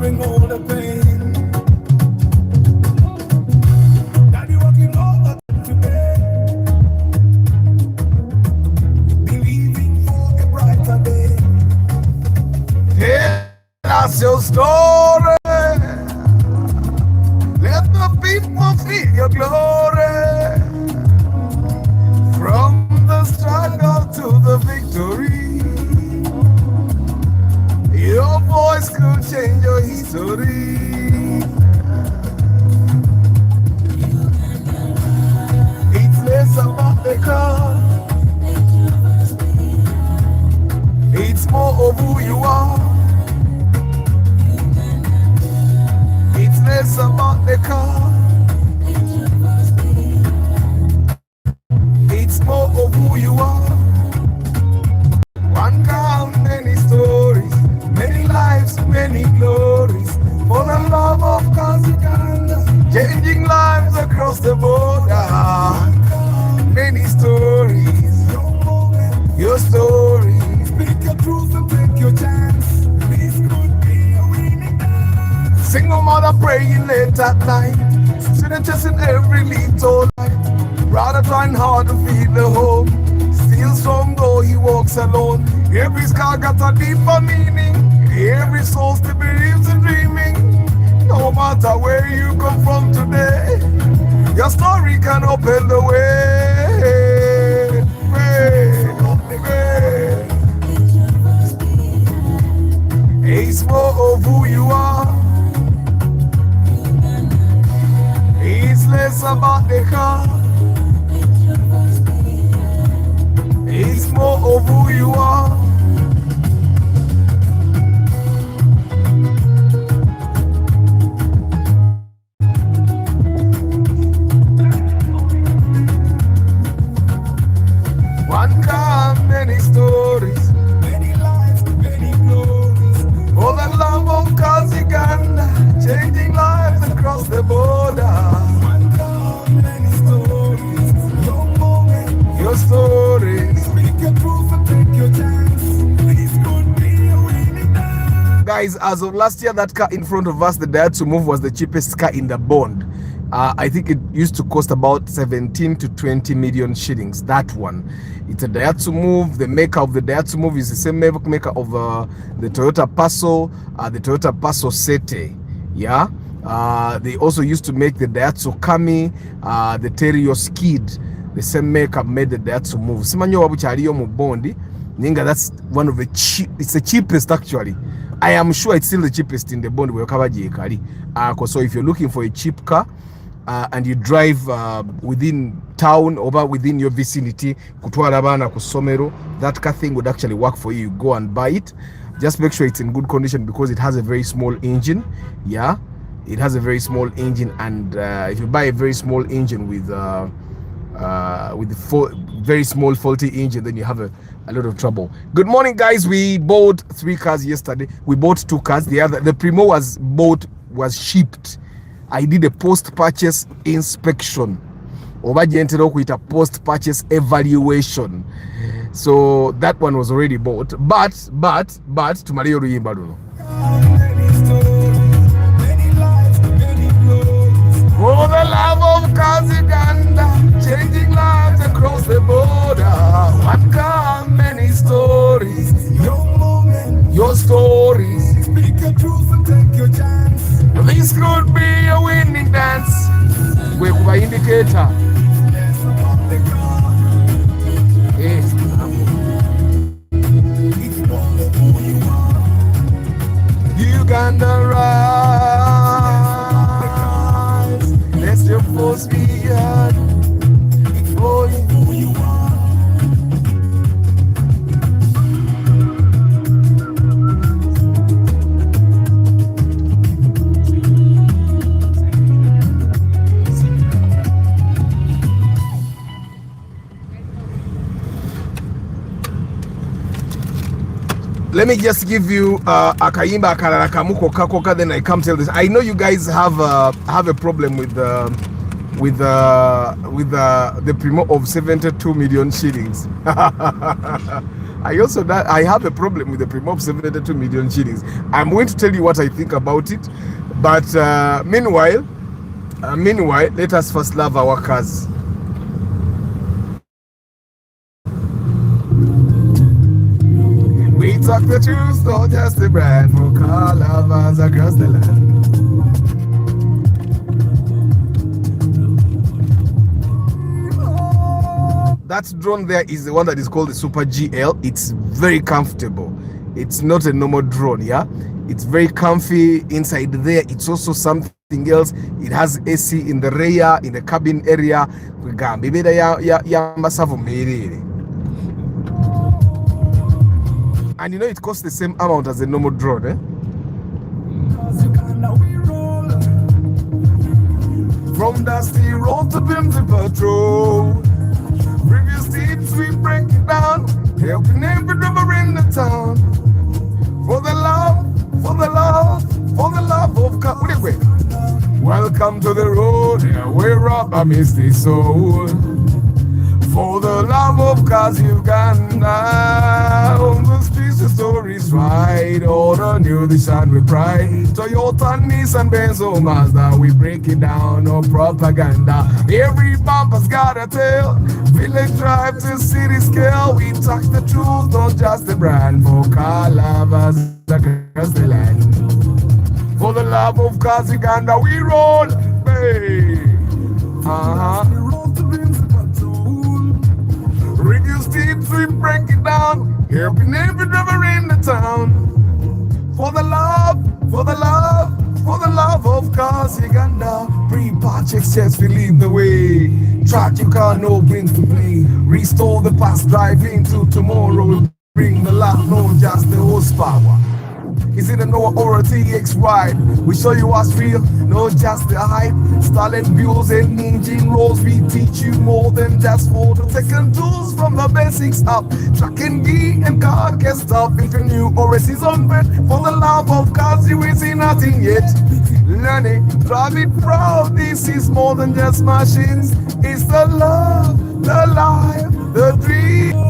enduring all the pain. Daddy working over today, believing for a brighter day. Tell us your story. Let the people feel your glory. From the struggle to the victory, your voice could change your history. It's less about the car, it's more of who you are. It's less about the car, it's more of who you are. One car, many stories, many lives, many glories. For the love of Uganda, changing lives across the border. Many stories, your story. Speak your truth and take your chance. This could be a winning dance. Single mother praying late at night, student chasing every little light. Rather trying hard to feed the home. Still strong though he walks alone. Every scar got a deeper meaning. Every soul still believes in dreaming. No matter where you come from today, your story can open the way. It's more of who you are. It's less about the car. It's more of who you are. One car, many stories, many lives, many glories. For the love of Uganda, changing lives across the border. One car, many stories, your moment, your stories. Speak your truth and take your chance. This could be a winning dance. Guys, as of last year, that car in front of us, the Daihatsu Move, was the cheapest car in the bond. I think it used to cost about 17 to 20 million shillings, that one. It's a Daihatsu Move. The maker of the Daihatsu Move is the same maker of the Toyota Passo, the Toyota Passo Sete. Yeah. They also used to make the Daihatsu Kami, the Terio Skid. The same maker made the Daihatsu Move. Simanyo wabuchaliyo mu bondi. Ninga, that's one of the cheap. It's the cheapest actually. I am sure it's still the cheapest in the bond. So if you're looking for a cheap car, and you drive within town or within your vicinity, kutwala bana kusomero, that car thing would actually work for you. You go and buy it. Just make sure it's in good condition because it has a very small engine. Yeah, it has a very small engine, and if you buy a very small engine with the very small faulty engine, then you have a lot of trouble. Good morning, guys. We bought 3 cars yesterday. We bought 2 cars. The Primo was shipped. I did a post-purchase inspection. Obajentero kuita post-purchase evaluation. So that one was already bought. But tumaliyo ruyimba luno. For the love of Uganda, changing lives across the border. One car, many stories. Your moment, your stories. Speak your truth and take your chance. This could be a winning dance. We have an indicator. Yes. Uganda rise. Let your force be heard. For who you are. Let me just give you akayimba akalala kamuko kakoka, then I come tell this. I know you guys have a problem with the Primo of 72 million shillings. I have a problem with the premium of 72 million shillings. I'm going to tell you what I think about it, but meanwhile, let us first love our cars. We talk the truth, not just the brand, for car lovers across the land. That drone there is the one that is called the Super GL. It's very comfortable. It's not a normal drone, yeah? It's very comfy inside there. It's also something else. It has AC in the rear, in the cabin area. And you know it costs the same amount as a normal drone, eh? From dusty road to Bimsy Patrol. Previous teams we break it down, helping every driver in the town. For the love of God. Wait. Welcome to the road, where rubber meets the soul. For the love of cars, Uganda. On the streets, the stories right. All the new, the shine with pride. Toyota, Nissan, Benz, or Mazda, we break it down, no propaganda. Every bumper's got a tail. Village drive to city scale. We talk the truth, not just the brand. For car lovers across the land. For the love of cars, Uganda, we roll. Hey. Reduce teams, we break it down, helping every driver in the town. For the love of cars, Uganda. Pre-patch exchange, we lead the way. Tragic car, no brings to play. Restore the past, drive into tomorrow. Bring the love, not just the horsepower. Is it a Noah or a TX ride? We show you what's real, not just the hype. Starlet views and engine rolls. We teach you more than just photo. Second tools from the basics up. Track and gear and car get stuff. If you're new or a season vet, for the love of cars, you ain't seen nothing yet. Learn it, drive it proud. This is more than just machines. It's the love, the life, the dream.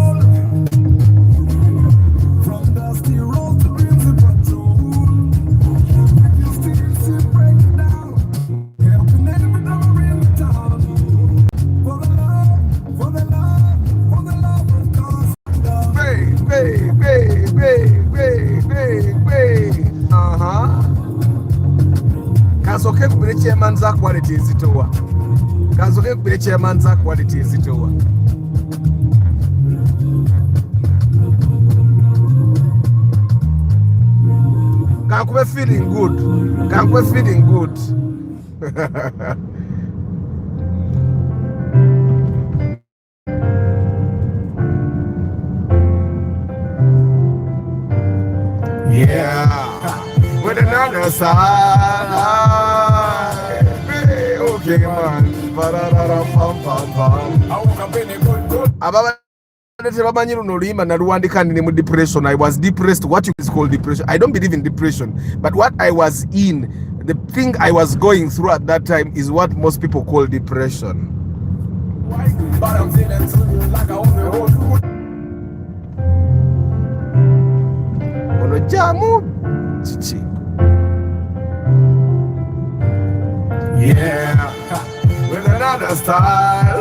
Kazoke kubire chairman za quality zitowa. Kazoke kubire chairman za quality zitowa. Kankwe feeling good. Kankwe feeling good. Yeah. With another side, okay man. Depression. I was depressed. What you call depression? I don't believe in depression, but what I was in, the thing I was going through at that time, is what most people call depression. But I'm feeling so like I want the whole Chichi. Yeah, with another style.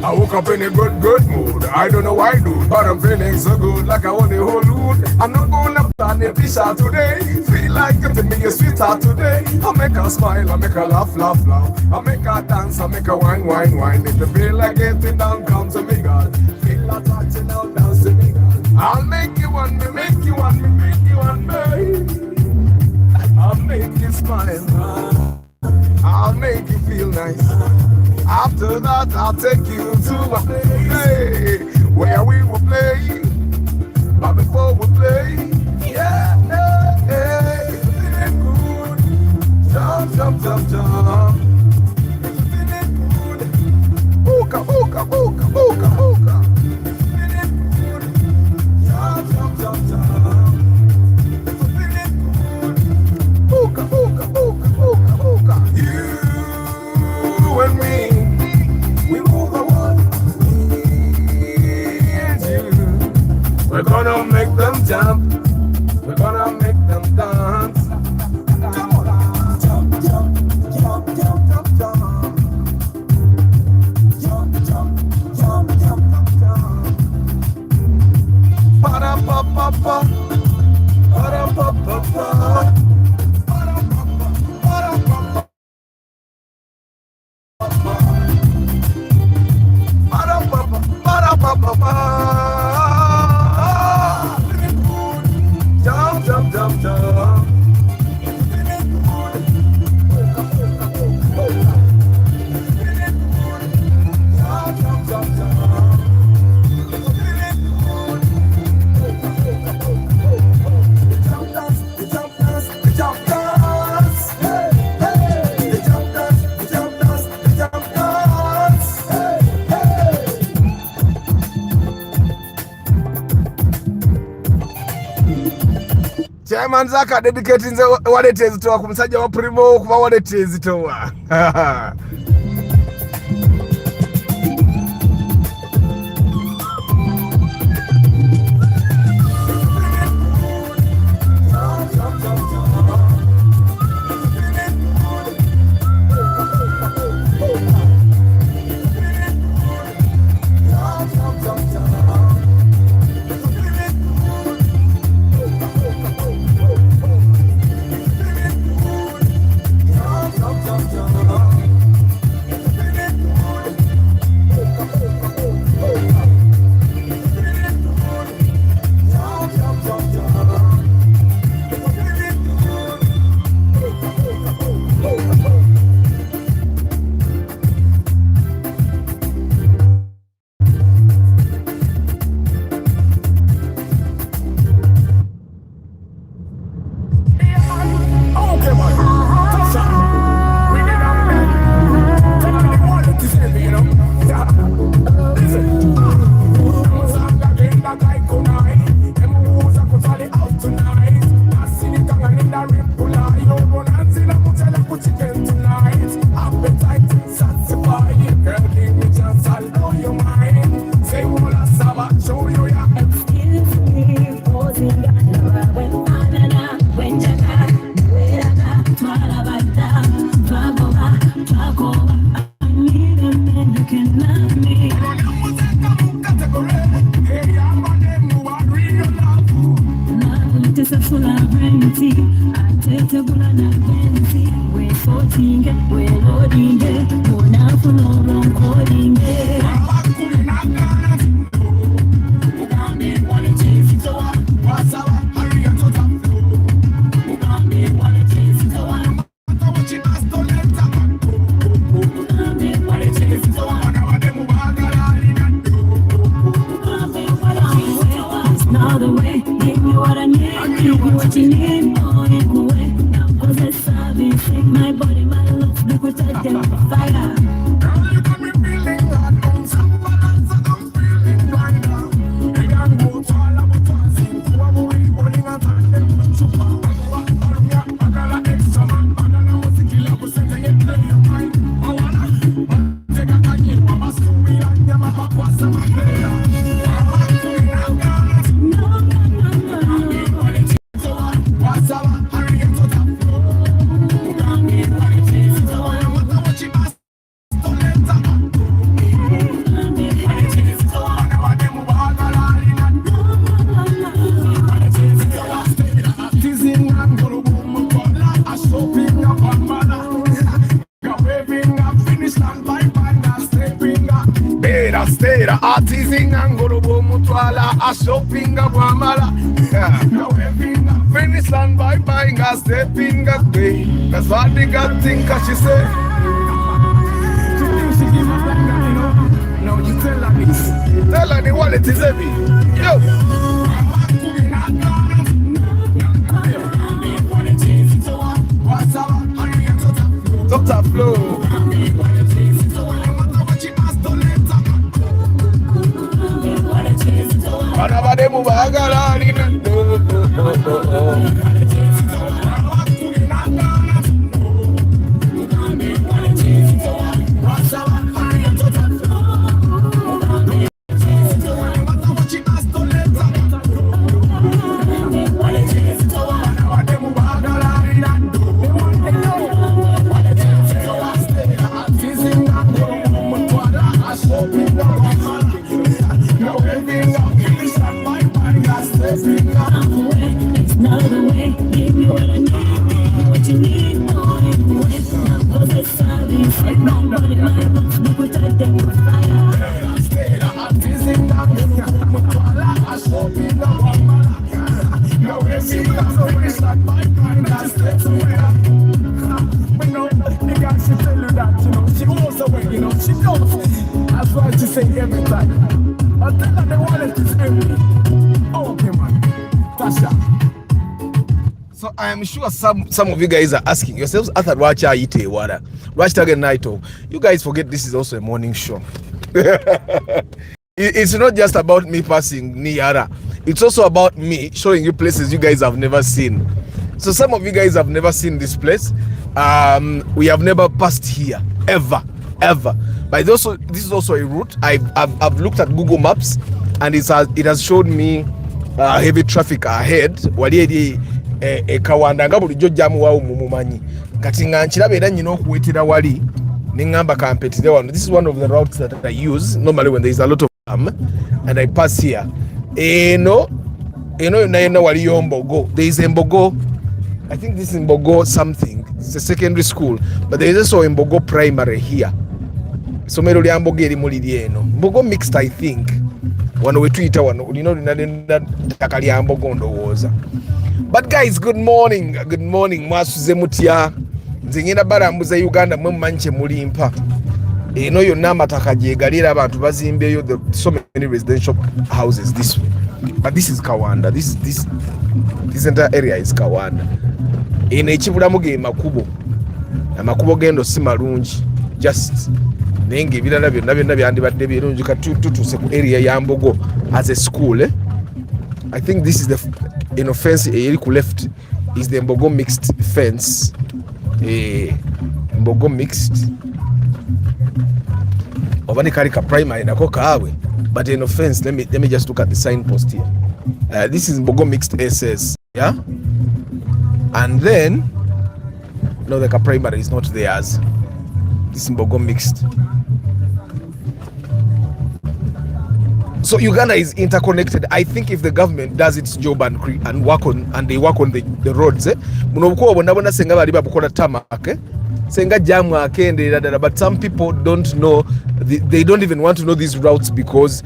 I woke up in a good mood. I don't know why, dude, but I'm feeling so good, like I want the whole loot. I'm not gonna plan a t-shirt today. Feel like giving me a sweetheart today. I make her smile, I make her laugh. I make her dance, I make her wine. If you feel like getting down, come to me, girl. Feel like touching out, dance to me, girl. I'll make you one, make you one, babe. I'll make you smile. I'll make you feel nice. After that, I'll take you to a place where we will play. But before we play, yeah, it's feeling good. Jump. It's feeling good. Booka. It's feeling good. Jump. It's feeling good. Booka. You and me, we gonna make them jump. We're gonna make them dance. Come on. Jump, jump, jump, jump, jump, jump. Jump, jump, jump, jump, jump, jump. Para-pa-pa-pa. Para-pa-pa-pa. Jump, jump, jump, jump. Chairman Zaka dedicating the walleters to kumusajja wa primo kuba walleters to Artising angolo mutwala a shopping a guamala. Finish land by buying a stepping a day. That's what the girl think she say. She give a black guy, you know. Now you tell her this. Tell her the wallet is heavy. Yo. Top flow. Anabademu bagalani It's not the way. Give me what I need. Give me what you need. No anyway. Now go sorry. Fight my body, my books. Look what I did with fire. I'm teasing down the I show me the one. No way, see, that's the way. It's like my mind. I straight away. But no, the guy should tell you that, you know. She goes away, you know. She knows. That's why she say every time. I tell her the wallet is empty. Okay, man. Tasha. So I am sure some of you guys are asking yourselves, after watch ite water, watch again night. You guys forget this is also a morning show. It's not just about me passing Niara. It's also about me showing you places you guys have never seen. So some of you guys have never seen this place. We have never passed here ever. But this is also a route. I've looked at Google Maps, and it has showed me heavy traffic ahead. Kawanda nga bulijjo jamu wawo mumumanyi kati nga nkiraba nyina okuwetera wali nengamba kampetire wano. This is one of the routes that I use normally when there is a lot of and I pass here. Eno yonna wali Mbogo. There is Mbogo. I think this is Mbogo something. It's a secondary school, but there is also Mbogo primary here. Somero lya Mbogo erimu liri eno. Mbogo mixed, I think. Wano wetuyita wano lino linalenda ttaka lya Mbogo ndowooza. But guys, good morning. Mwasuze mutya. Nze ngenda barambuza Uganda mwe mmanyi mulimpa. Eno yonna amataka gyegalira abantu bazimbeyo so many residential houses this way. But this is Kawanda. This entire area is Kawanda. Eno ekibulamu ge makubo. Amakubo gendo si malungi. Just nenge ebirala byonna byandibadde birungi katutuse ku area ya Mbogo as a school. I think this is the fence eri ku left is the Mbogo mixed fence. Mbogo mixed. Obani karika primary nako kawe. But in offense, let me just look at the signpost here. This is Mbogo mixed SS, yeah. And then no, the primary is not theirs. This is Mbogo mixed. So Uganda is interconnected. I think if the government does its job and work on the roads, munobuko bonabona senga bali babukola tarmac, senga jamu akende dada. But some people don't know. They don't even want to know these routes because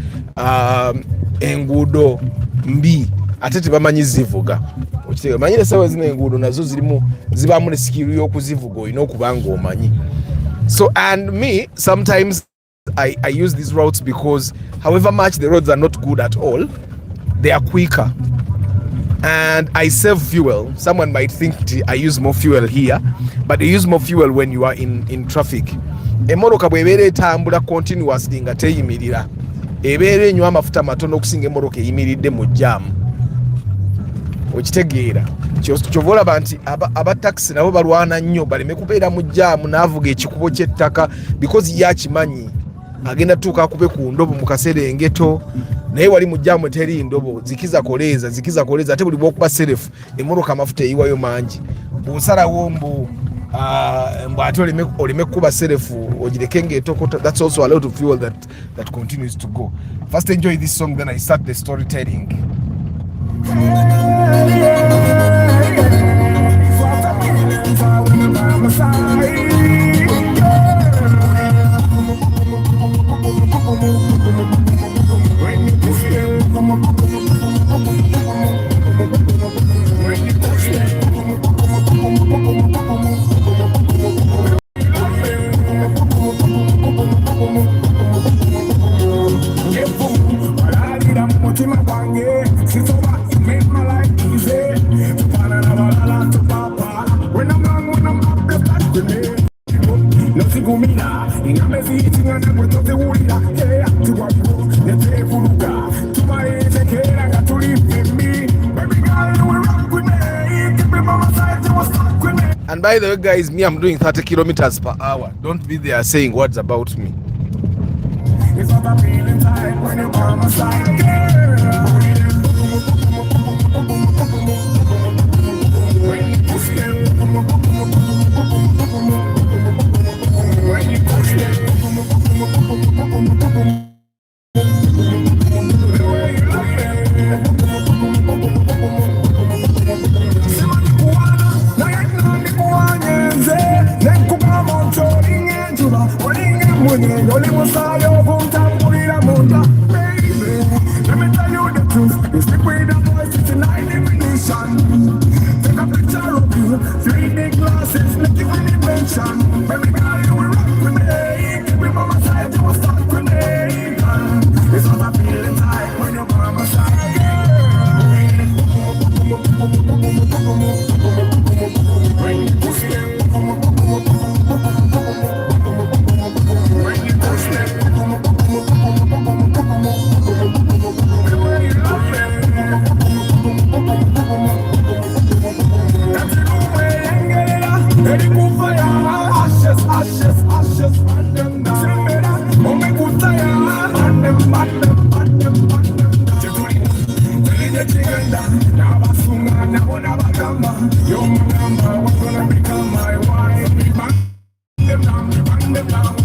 engudo mbi atete bamanyi zivuga. Okitega manyire sawa zina engudo nazo zirimu zibamu ne skill y'okuzivuga olina okubanga omanyi. So and me sometimes I use these routes because however much the roads are not good at all, they are quicker and I save fuel. Someone might think I use more fuel here, but they use more fuel when you are in traffic. Emmotoka bw'ebeera etambula continuously nga teyimirira ebeera enywa amafuta matono okusinga emmotoka eyimiridde mu jam. Okitegeera kyova olaba nti abataxi nabo balwana nnyo baleme kubeera mu jam n'avuga ekikubo ky'ettaka because yakimanyi agenda tuuka akube ku ndobo mu kaserengeto naye wali mu jam teri ndobo zikiza koleza ate buli bw'okuba serefu emmotoka amafuta eyiwayo mangi bw'osalawo mbu ate oleme kuba serefu ogireke ng'etokota. That's also a lot of fuel that continues to go. First enjoy this song, then I start the storytelling. And by the way, guys, me, I'm doing 30 kilometers per hour. Don't be there saying words about me. It's not a feeling tight when you're on my side, girl. When you Take a picture of you, 3 big glasses, make you an invention. Baby girl, you will rock with me. Keep me by my side, you will fuck with me. It's all I feel inside when you're by my side, girl. When you push me, when you push me, the way you love me. That's the way I get it up. Ready for fire, ashes, ashes, ashes, burn them down. Oh, me good fire, burn them, burn them, burn them, burn them. Now I swing on, now I gamba. You're my number, what's gonna become my wife? Burn them down, burn them down.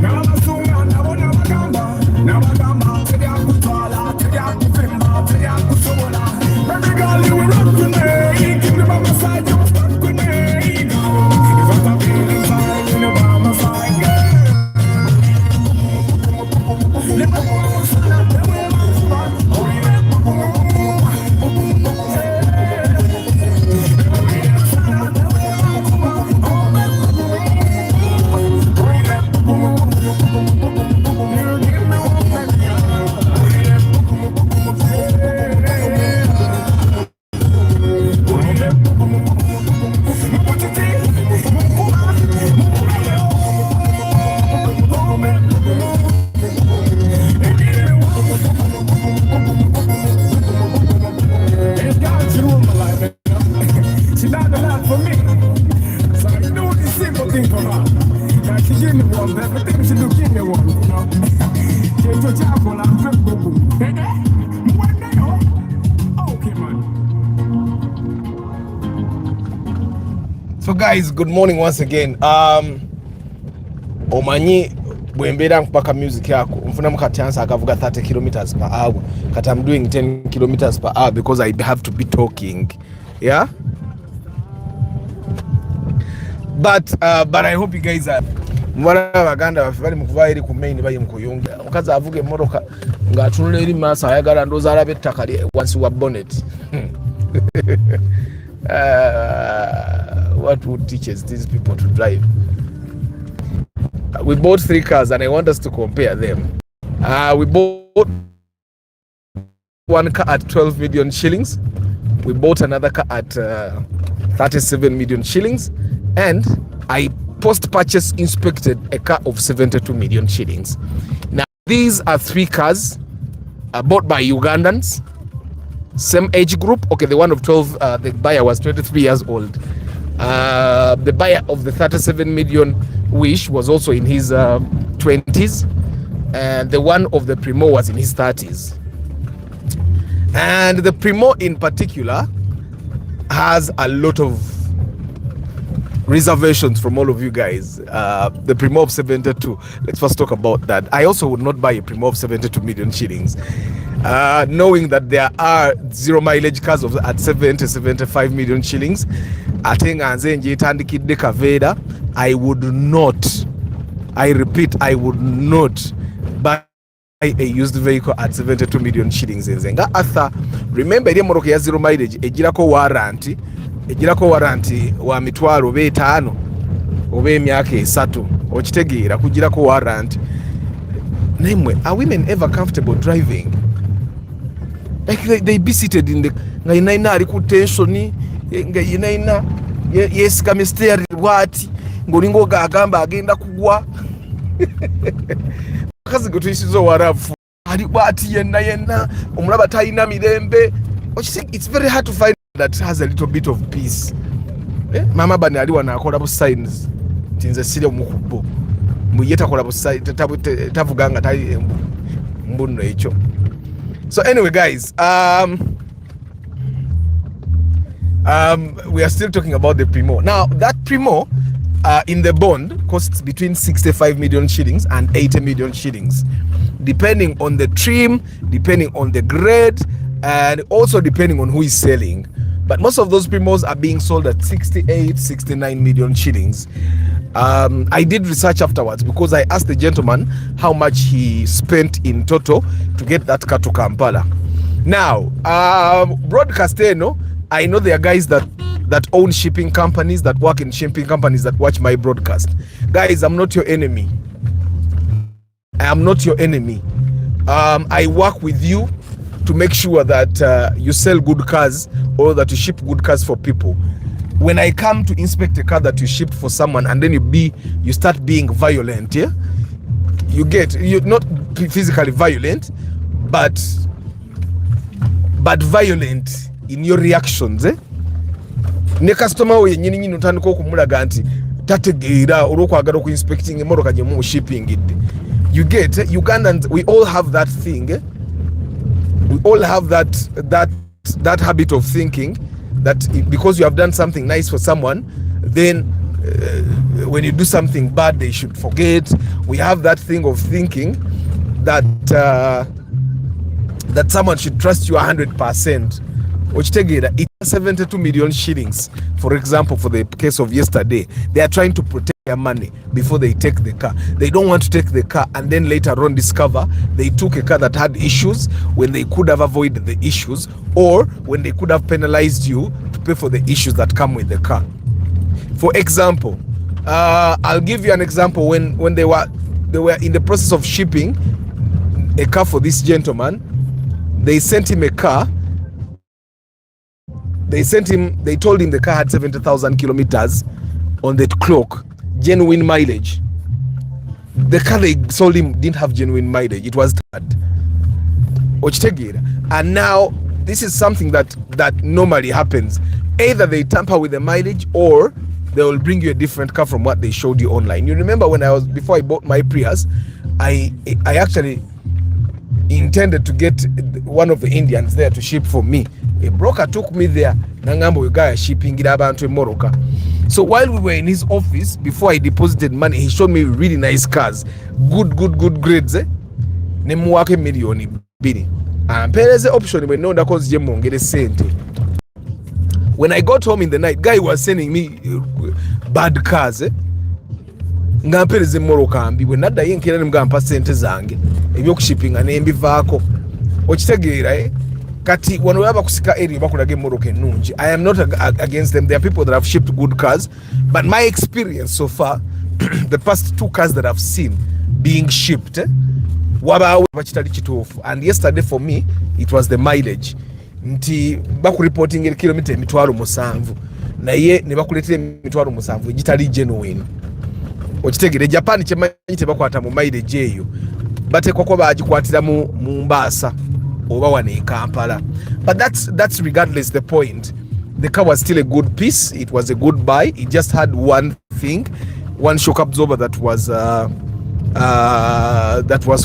Now I swing on, now I gamba. Now I gamba, take out the tala, take out the fimba, take out the sola. Baby girl, you will rock with me. Keep me by my side, you will stuck with me. If I'm feeling fine, you know by my side, girl. Let me go, son, let me go. So guys, good morning once again. Omanyi bwembera mpaka music yako mfuna mukatyansa akavuga 30 kilometers per hour kati I'm doing 10 kilometers per hour because I have to be talking, yeah, but I hope you guys are mwana baganda bali mukuva eri ku main bayi mukuyunga mukazi avuga emotoka ngatunula eri maso ayagala ndoza alabe ettaka wansi wa bonnet. What would teaches these people to drive? We bought 3 cars and I want us to compare them. We bought one car at 12 million shillings. We bought another car at 37 million shillings. And I post-purchase inspected a car of 72 million shillings. Now, these are 3 cars bought by Ugandans. Same age group. Okay, the one of 12, the buyer was 23 years old. The buyer of the 37 million wish was also in his 20s, and the one of the Primo was in his 30s. And the Primo in particular has a lot of reservations from all of you guys. The Primo of 72, let's first talk about that. I also would not buy a Primo of 72 million shillings. Knowing that there are 0 mileage cars at 75 million shillings, I think I would not, I repeat, I would not buy a used vehicle at 72 million shillings. Remember, the motoka ya 0 mileage ejirako warranty wa mitwalo oba 5 oba emyaka 3 okitegeera kugirako warranty. Namwe, are women ever comfortable driving? Like they be seated in the nga inaina ali ku tension nga inaina yesika misteri bwati ngolingo gagamba agenda kugwa kazi gutwishizo warafu ali bwati yenna omulaba tayina mirembe. It's very hard to find that has a little bit of peace. Mama bani ali wanakola bu signs tinze sire omukubo muyeta kola bu signs tavuganga tayi mbuno echo. So anyway, guys, we are still talking about the Primo. Now, that Primo in the bond costs between 65 million shillings and 80 million shillings, depending on the trim, depending on the grade, and also depending on who is selling. But most of those Primos are being sold at 68, 69 million shillings. I did research afterwards because I asked the gentleman how much he spent in total to get that car to Kampala. Now, broadcast, I know there are guys that own shipping companies, that work in shipping companies, that watch my broadcast. Guys, I'm not your enemy. I am not your enemy. I work with you to make sure that you sell good cars, or that you ship good cars for people. When I come to inspect a car that you shipped for someone, and then you start being violent, yeah? You're not physically violent, but violent in your reactions, eh? Ne customer we nyini utandika okumulaga nti tategeera olwokwagala okuinspecting emotoka gye mu shipping it. You get Ugandans, we all have that thing, eh? We all have that habit of thinking that because you have done something nice for someone, then when you do something bad they should forget. We have that thing of thinking that that someone should trust you 100%. Ochitegeera, it's 72 million shillings, for example, for the case of yesterday. They are trying to protect their money before they take the car. They don't want to take the car and then later on discover they took a car that had issues when they could have avoided the issues, or when they could have penalized you to pay for the issues that come with the car. For example, I'll give you an example. When they were in the process of shipping a car for this gentleman, they sent him a car. They told him the car had 70,000 kilometers on the clock, genuine mileage. The car they sold him didn't have genuine mileage. It was bad. And now this is something that normally happens. Either they tamper with the mileage, or they will bring you a different car from what they showed you online. You remember before I bought my Prius, I actually intended to get one of the Indians there to ship for me. A broker took me there. Nangambo guy shipping it abantu emoroka. So while we were in his office, before I deposited money, he showed me really nice cars, good grades. Nemuwake milioni 2. Ampereze option we know that cause je mongere sente. When I got home in the night, guy was sending me bad cars. Ngampereze moroka ambi we nadda yenkera nimugamba sente zange ebyokushippinga nembivaako. Okitegeera kati wano yaba kusika eri bakulaga emoroka ennungi. I am not against them. There are people that have shipped good cars, but my experience so far the past 2 cars that I've seen being shipped wabaawo bakitali kituufu. And yesterday for me it was the mileage. Nti bakuriporting kilometer 7,000 naye ne bakuletera 7,000 egitali genuine. Okitegere Japan kyemanyi tebakwata mu mileage eyo, batekwa ko bagikwatira mu Mombasa oba wane Kampala. But that's regardless the point. The car was still a good piece. It was a good buy. It just had one thing, one shock absorber that was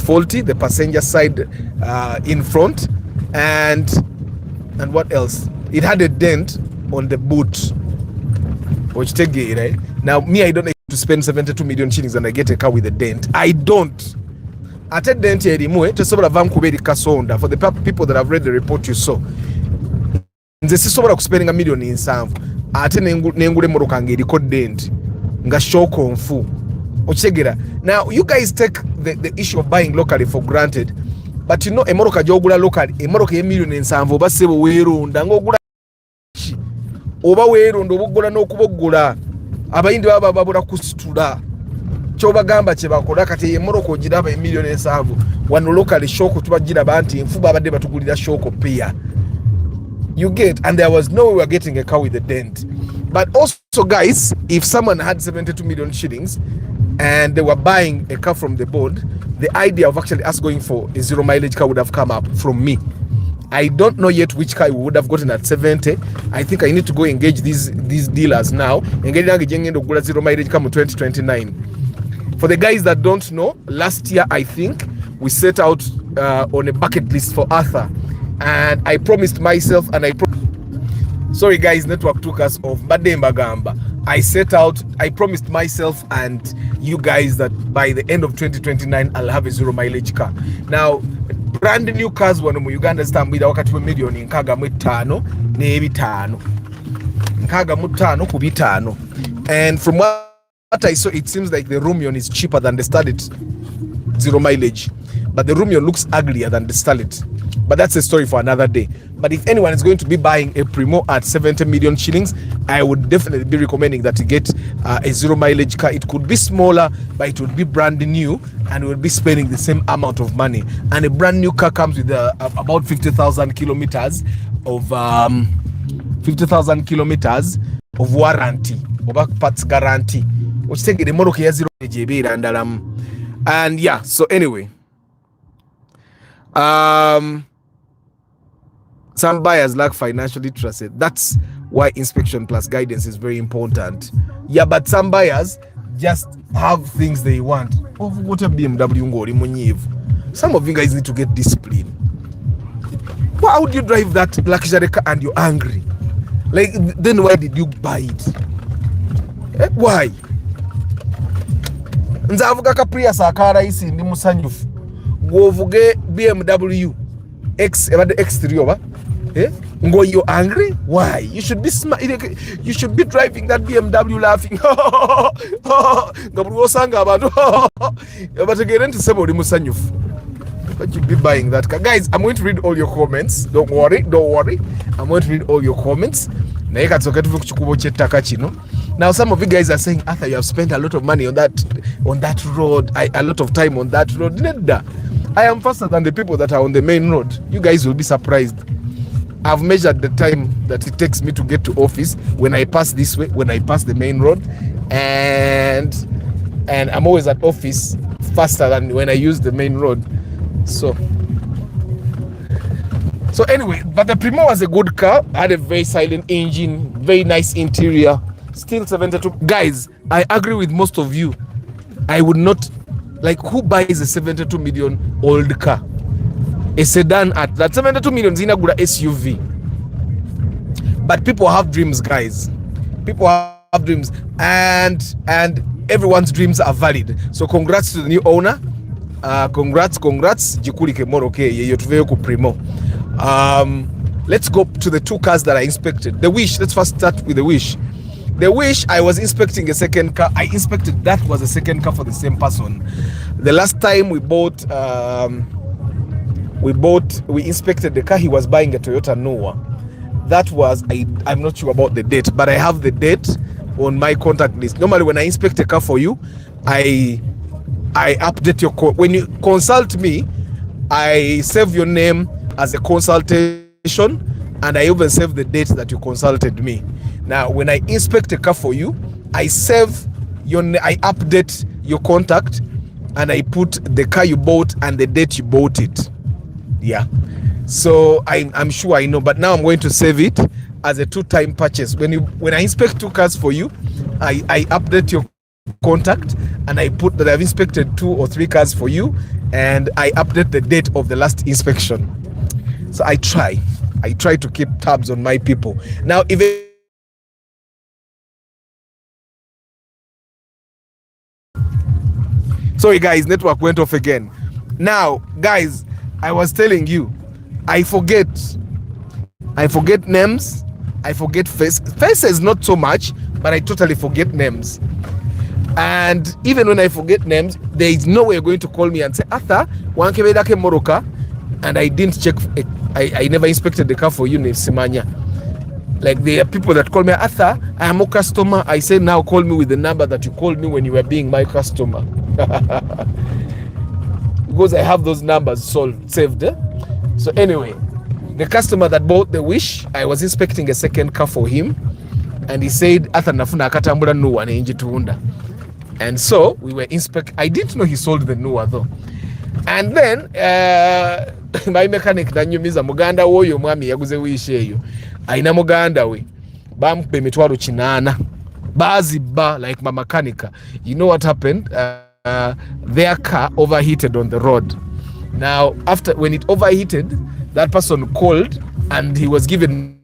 faulty, the passenger side in front, and what else? It had a dent on the boot. Which take it, right? Now me, I don't need to spend 72 million shillings and I get a car with a dent. I don't. Ate dent erimu tesobola vam kuberi kasonda. For the people that have read the report you saw, nze sisobola kuspendinga millioni 7 ate nengule moroka ngeriko dent nga shock onfu. Ochegera. Now you guys take the issue of buying locally for granted, but you know emoroka jogula locally, emoroka ye millioni 7 oba sebo weronda ngogula oba weronda obugula n'okubogula abayindi baba babula kusitula kyobagamba kyebakola kati emoroka ogiraba emilioni 7 wano locally shock tubagiraba nti enfuba abadde batugulira shock pia. You get, and there was no way we were getting a car with a dent. But also guys, if someone had 72 million shillings and they were buying a car from the board, the idea of actually us going for a 0 mileage car would have come up from me. I don't know yet which car we would have gotten at 70. I think I need to go engage these dealers now. Engage nange jengendo gula 0 mileage car mu 2029. For the guys that don't know, last year I think we set out on a bucket list for Arthur, and I promised myself, and sorry guys, network took us off. Bademba gamba. I promised myself and you guys that by the end of 2029 I'll have a 0 mileage car. Now brand new cars wano mu Uganda zitambulira wakati wa millioni 65 n'ebitaano. 65 ku bitaano. And from what I saw, it seems like the Romion is cheaper than the zero mileage, but the Romeo looks uglier than the Starlet. But that's a story for another day. But if anyone is going to be buying a Primo at 70 million shillings, I would definitely be recommending that you get a zero mileage car. It could be smaller, but it would be brand new and will be spending the same amount of money. And a brand new car comes with about 50,000 kilometers of 50,000 kilometers of warranty, of parts guarantee. Which take the model here 0 GB and yeah. So anyway, some buyers lack financial literacy. That's why inspection plus guidance is very important. Yeah, but some buyers just have things they want. Oh, what a BMW. Some of you guys need to get discipline. Why would you drive that luxury car and you're angry? Like, then why did you buy it? Why? Nzavuga kapriya sakara isi ndi musanyufu. Govuge BMW X3 oba. Ngo you're angry? Why? You should be smart. You should be driving that BMW laughing. But you'd be buying that car. Guys, I'm going to read all your comments. Don't worry. I'm going to read all your comments. Now some of you guys are saying, Arthur, you have spent a lot of money on that road, a lot of time on that road. I am faster than the people that are on the main road. You guys will be surprised. I've measured the time that it takes me to get to office when I pass this way, when I pass the main road, and I'm always at office faster than when I use the main road. So anyway, but the Primo was a good car, had a very silent engine, very nice interior, still 72. Guys, I agree with most of you. I would not, like, who buys a 72 million old car? A sedan at that 72 million is in a good SUV. But people have dreams, guys. People have dreams, and everyone's dreams are valid. So congrats to the new owner. Congrats. Jikulike moroke yeyotuveyo ku Primo. Let's go to the two cars that I inspected. The Wish. Let's first start with the Wish. The Wish, I was inspecting a second car. I inspected that was a second car for the same person. The last time we inspected the car, he was buying a Toyota Noah. That was, I'm not sure about the date, but I have the date on my contact list. Normally when I inspect a car for you, I update your when you consult me, I save your name as a consultation, and I even save the date that you consulted me. Now when I inspect a car for you, I save your I update your contact, and I put the car you bought and the date you bought it. Yeah, so I'm sure I know, but now I'm going to save it as a two-time purchase. When I inspect two cars for you, I update your contact, and I put that I've inspected 2 or 3 cars for you, and I update the date of the last inspection. So I try to keep tabs on my people. Now sorry guys, network went off again. Now guys, I was telling you, I forget names, I forget faces not so much, but I totally forget names. And even when I forget names, there is no way you're going to call me and say, Arthur, wankebedake moroka, and I didn't check. I never inspected the car for you, Simanya. Like, there are people that call me, Arthur, I am a customer. I say, now call me with the number that you called me when you were being my customer. Because I have those numbers saved. So anyway, the customer that bought the Wish, I was inspecting a second car for him, and he said, Arthur nafuna akatambula nuwa ne njituunda. And so we were I didn't know he sold the Noah though. And then my mechanic nanyumiza muganda woyo mwami yaguze Wish eyo. Aina muganda we. Bampe emitwalo 8 baziba like my mechanic. You know what happened? Their car overheated on the road. Now when it overheated, that person called and he was given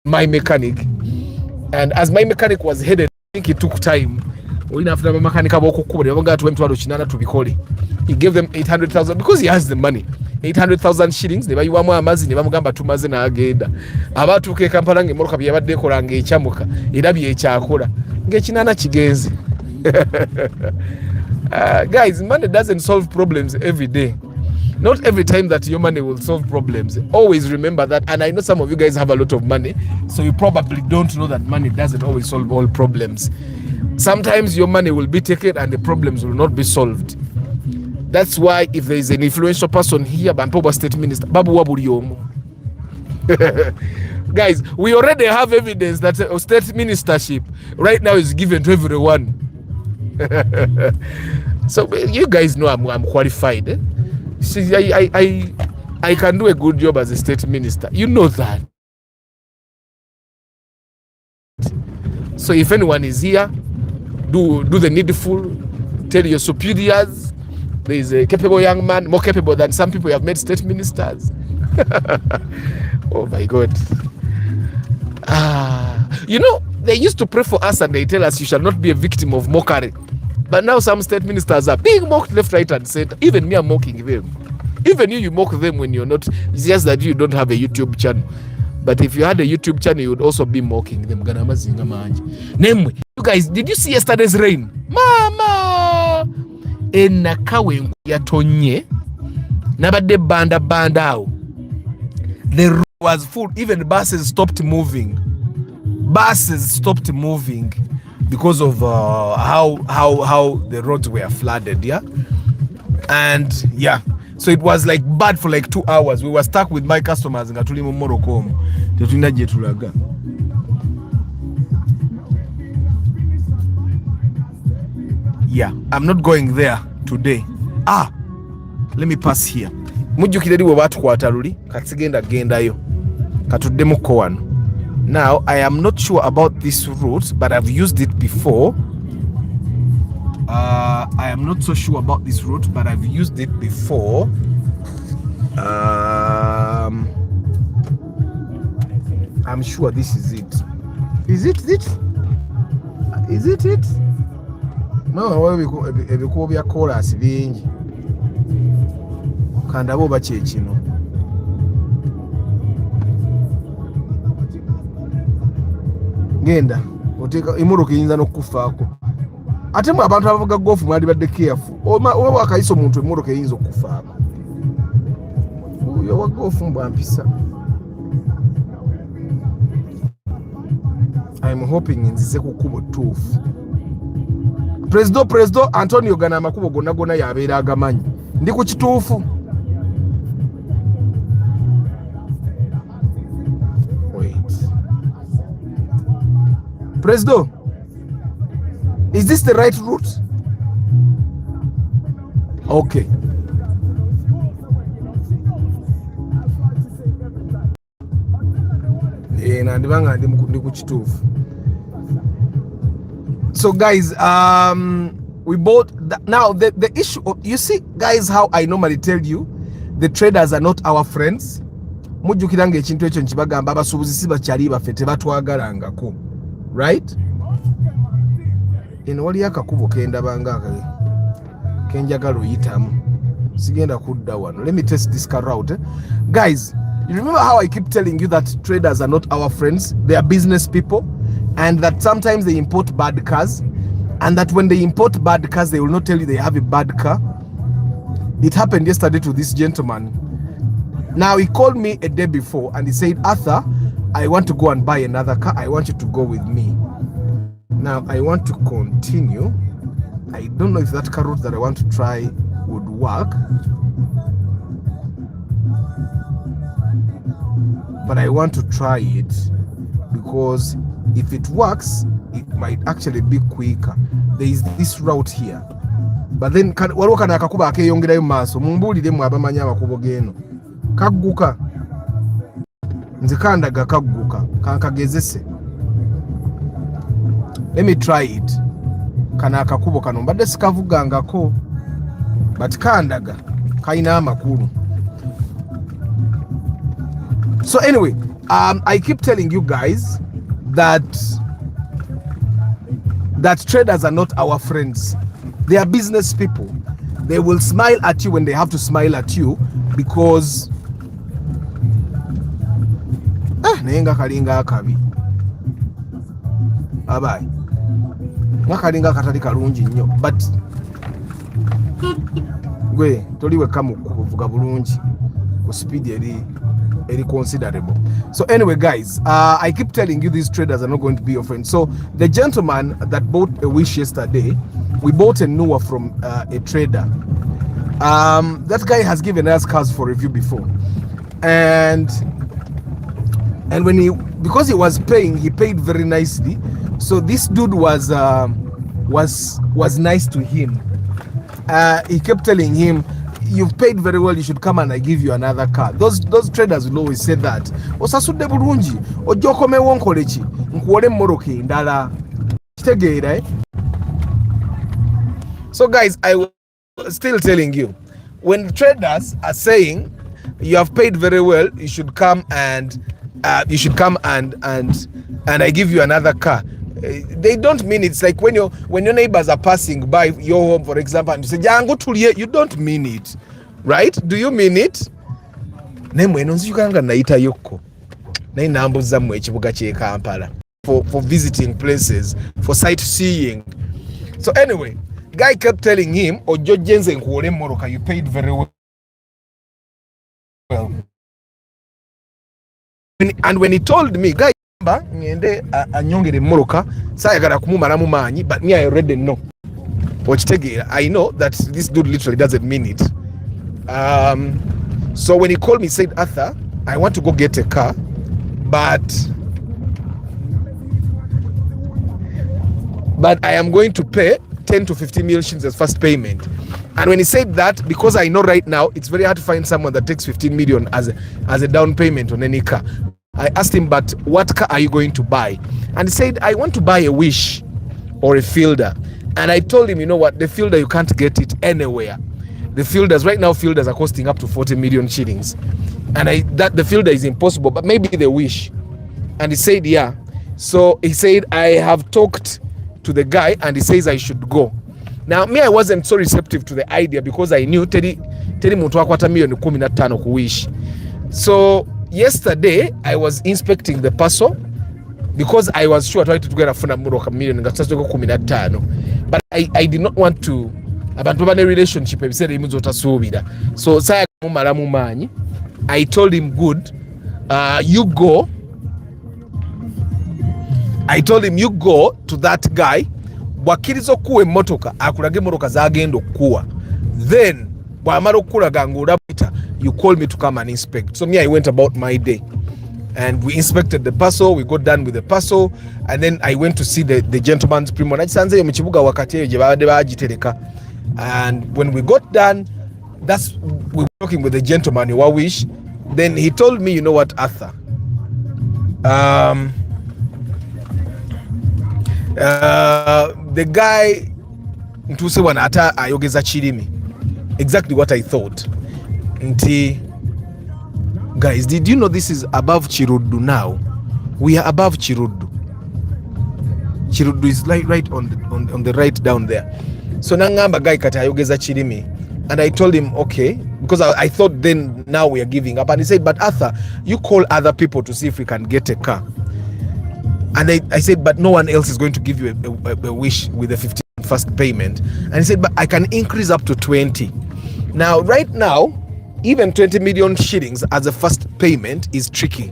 my mechanic. And as my mechanic was headed, I think it took time. He gave them 800,000 because he has the money. 800,000 shillings. They buy amazi ne bamugamba tumaze na agenda. Abatuke Kampala ng'emmotoka byabadde ekola ng'ekyamuka era byekyakola ng'ekinana kigenze. Guys, money doesn't solve problems every day. Not every time that your money will solve problems. Always remember that. And I know some of you guys have a lot of money, so you probably don't know that money doesn't always solve all problems. Sometimes your money will be taken and the problems will not be solved. That's why if there is an influential person here, Bampoba State Minister, Babu Wabuliomo. Guys, we already have evidence that state ministership right now is given to everyone. So you guys know I'm qualified. Eh? See, I can do a good job as a state minister. You know that. So if anyone is here, do the needful. Tell your superiors there is a capable young man, more capable than some people who have made state ministers. Oh my God. You know, they used to pray for us and they tell us you shall not be a victim of mockery. But now some state ministers are being mocked left, right, and center. Even me, I'm mocking them. Even you mock them when you're not. It's just that you don't have a YouTube channel. But if you had a YouTube channel, you would also be mocking them. Namely, you guys, did you see yesterday's rain? Mama! Enakawe yatonye. Nabade banda bandao. The road was full. Even buses stopped moving. Buses stopped moving because of how the roads were flooded. Yeah, and yeah. So it was like bad for like 2 hours. We were stuck with my customers in Gatulimo Morocco. Yeah, I'm not going there today. Let me pass here. Mujukiredi we batwataluli katsigenda gendayo. Katuddemu ko wano. Now, I am not sure about this route, but I've used it before. I am not so sure about this route, but I've used it before. I'm sure this is it. Is it it? Is it it? No, ebikubo bya chorus bingi. Kandabo bache kino. Genda, oteka imoroka yinza nokufaako. Ate mu abantu abavuga golf mwali badde careful. Oba wakayisa omuntu emmotoka eyinza okufaako. Oyo wa golf mbwampisa. I'm hoping nzize ku kubo tuufu. President Antonio gana amakubo gonna yabeera agamanyi. Ndi ku kituufu. Wait. President, is this the right route? Okay. So guys, we bought now the issue you see guys, how I normally tell you the traders are not our friends. Mujukiranga ekintu ekyo nkibagamba abasuubuzi si bakyali baffe tebatwagalangako, right? Eno wali akakubo kendabanga kenjagala oyitamu sigenda kudda wano. Let me test this car route. Guys, you remember how I keep telling you that traders are not our friends? They are business people, and that sometimes they import bad cars, and that when they import bad cars they will not tell you they have a bad car. It happened yesterday to this gentleman. Now he called me a day before and he said, Arthur, I want to go and buy another car. I want you to go with me. Now I want to continue. I don't know if that car route that I want to try would work, but I want to try it because if it works, it might actually be quicker. There is this route here, but then waliwo kana akakuba akeyongerayo maaso mumbuliremu abamanyi amakubo geno kagguka nze kandaga kagguka kankagezese. Let me try it. Kana akakubo kano mbadde sikavugangako, but kandaga kaina amakulu. So anyway, I keep telling you guys that traders are not our friends. They are business people. They will smile at you when they have to smile at you because nenga kalinga akabi abai ngakalinga katali kalungi nnyo, but gwe toliwe kamu kuvuga bulungi ku speed eri considerable. So anyway guys, I keep telling you these traders are not going to be your friends. So the gentleman that bought a wish yesterday, we bought a Nua from a trader. That guy has given us cars for review before, and when because he was paying, he paid very nicely. So this dude was nice to him. He kept telling him, you've paid very well, you should come and I give you another car. Those traders will always say that. Osasudde bulungi ojokome wonkolechi nkuole moroke ndala kitegeera. So guys, I was still telling you, when traders are saying you have paid very well, you should come and I give you another car, they don't mean it. It's like when your neighbors are passing by your home, for example, and you say jangu tulie, you don't mean it, right? Do you mean it? Nemwe nonzikanga naita yoko nayi nambuza mu ekibuga kye Kampala for visiting places, for sightseeing. So anyway, guy kept telling him ojo jenze nkuole moroka, you paid very well. And when he told me, guy, ngende anyongere moroka sayagala kumumalamu maanyi, but me I already know okitegeera. I know that this dude literally doesn't mean it. So when he called me, he said, Arthur, I want to go get a car, but I am going to pay 10 to 15 million shillings as first payment. And when he said that, because I know right now it's very hard to find someone that takes 15 million as a down payment on any car, I asked him, but what car are you going to buy? And he said, I want to buy a Wish or a Fielder. And I told him, you know what, the Fielder, you can't get it anywhere. The Fielders, right now, Fielders are costing up to 40 million shillings. And the Fielder is impossible, but maybe the Wish. And he said, yeah. So he said, I have talked to the guy and he says I should go. Now, me, I wasn't so receptive to the idea because I knew teri muntu akwata milioni 15 ku Wish. So yesterday I was inspecting the Passo because I was sure trying to get a funa muroka million ngatatu ko 15. But I did not want to abantu bane relationship ebisere imuzo tasubira. So saya mumala mumanyi, I told him good, you go. I told him you go to that guy, bwakirizo kuwe motoka akulage motoka zagendo kuwa, then bwamara okulaga ngulabita, you call me to come and inspect. So me, I went about my day and we inspected the Passo. We got done with the Passo, and then I went to see the gentleman's premio. Nachisanze mu kibuga wakati eyo gyebadde bagitereka. And when we got done, we were talking with the gentleman who Wish. Then he told me, you know what, Arthur, the guy ntuse wanata ayogeza chirimi, exactly what I thought. Nti, guys, did you know this is above Chirudu now? We are above Chirudu. Chirudu is right on the right down there. So nangamba guy kata ayogeza chirimi, and I told him okay, because I thought then now we are giving up. And he said, but Arthur, you call other people to see if we can get a car. And I said, but no one else is going to give you a Wish with a 15 first payment. And he said, but I can increase up to 20. Now, right now, even 20 million shillings as a first payment is tricky.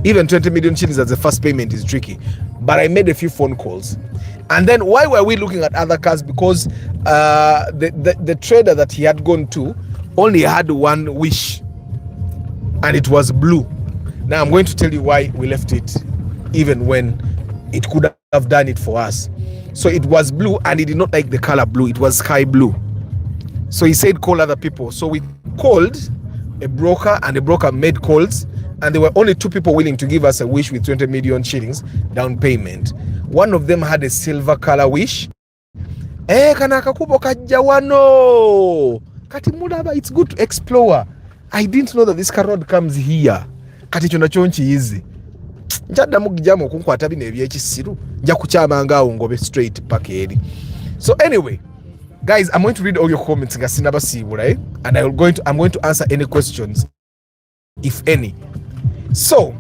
Even 20 million shillings as a first payment is tricky. But I made a few phone calls. And then why were we looking at other cars? Because the trader that he had gone to only had one Wish, and it was blue. Now I'm going to tell you why we left it, even when it could have done it for us. So it was blue, and he did not like the color blue. It was sky blue. So he said call other people. So we called a broker, and the broker made calls, and there were only 2 people willing to give us a Wish with 20 million shillings down payment. One of them had a silver color Wish. Kana kakubo kajja wano kati mulaba, it's good to explore. I didn't know that this car road comes here. Kati chona chonchi easy. Njadda mugijamo kunkwata bino ebyekisiru nja kukyama ngaawo ngobe straight pakeri. So anyway, guys, I'm going to read all your comments nga sinabasiibula, eh? And I'm going to answer any questions, if any. So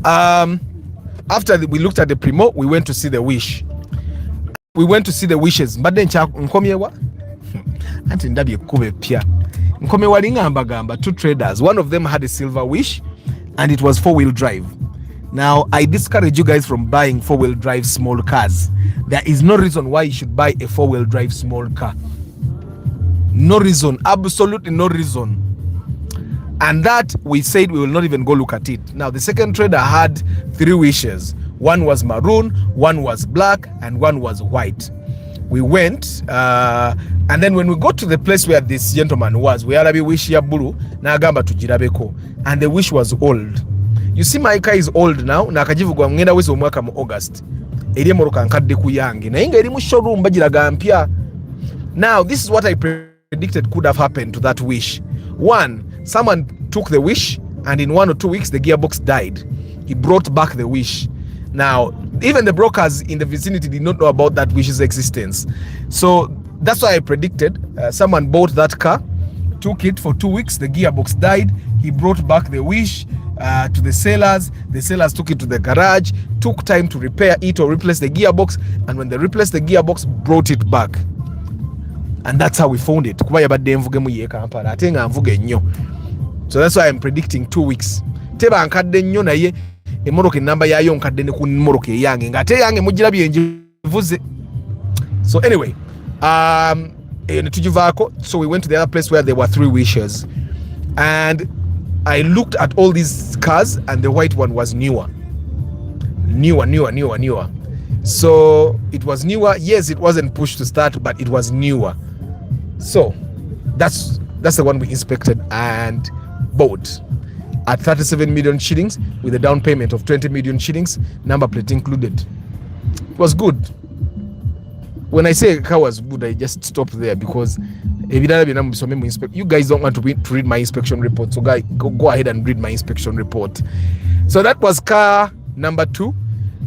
after we looked at the Primo, we went to see the Wish. We went to see the Wishes. Mbadde nkomyewa Anti ndabye kube pya. Nkome walingamba gamba 2 traders. One of them had a silver wish and it was 4-wheel drive. Now, I discourage you guys from buying 4-wheel drive small cars. There is no reason why you should buy a 4-wheel drive small car. No reason, absolutely no reason. And that we said we will not even go look at it. Now, the second trader had 3 wishes. One was maroon, one was black, and one was white. We went, and then when we got to the place where this gentleman was, we had a wish ya blue, na agamba tujirabeko, and the wish was old. You see, my car is old now. Nakajivugwa ngenda wezi omwaka mu August. Eri moroka nkadde ku yange. Na inga eri mu showroom bagiraga mpya. Now, this is what I predicted could have happened to that wish. One, someone took the wish and in 1 or 2 weeks the gearbox died. He brought back the wish. Now, even the brokers in the vicinity did not know about that wish's existence. So that's why I predicted someone bought that car, took it for 2 weeks, the gearbox died. He brought back the wish to the sellers took it to the garage, took time to repair it or replace the gearbox, and when they replaced the gearbox, brought it back. And that's how we found it. So that's why I'm predicting 2 weeks. Teba nkadde nnyo naye emoroka enamba yayo nkadde ne ku moroka eyange ngate yange mugirabye njivuze. So anyway, so we went to the other place where there were 3 wishes, and I looked at all these cars and the white one was newer. So it was newer. Yes, it wasn't pushed to start, but it was newer. So that's the one we inspected and bought at 37 million shillings with a down payment of 20 million shillings, number plate included. It was good. When I say a car was good, I just stopped there because you guys don't want to read my inspection report, so go ahead and read my inspection report. So that was car number 2.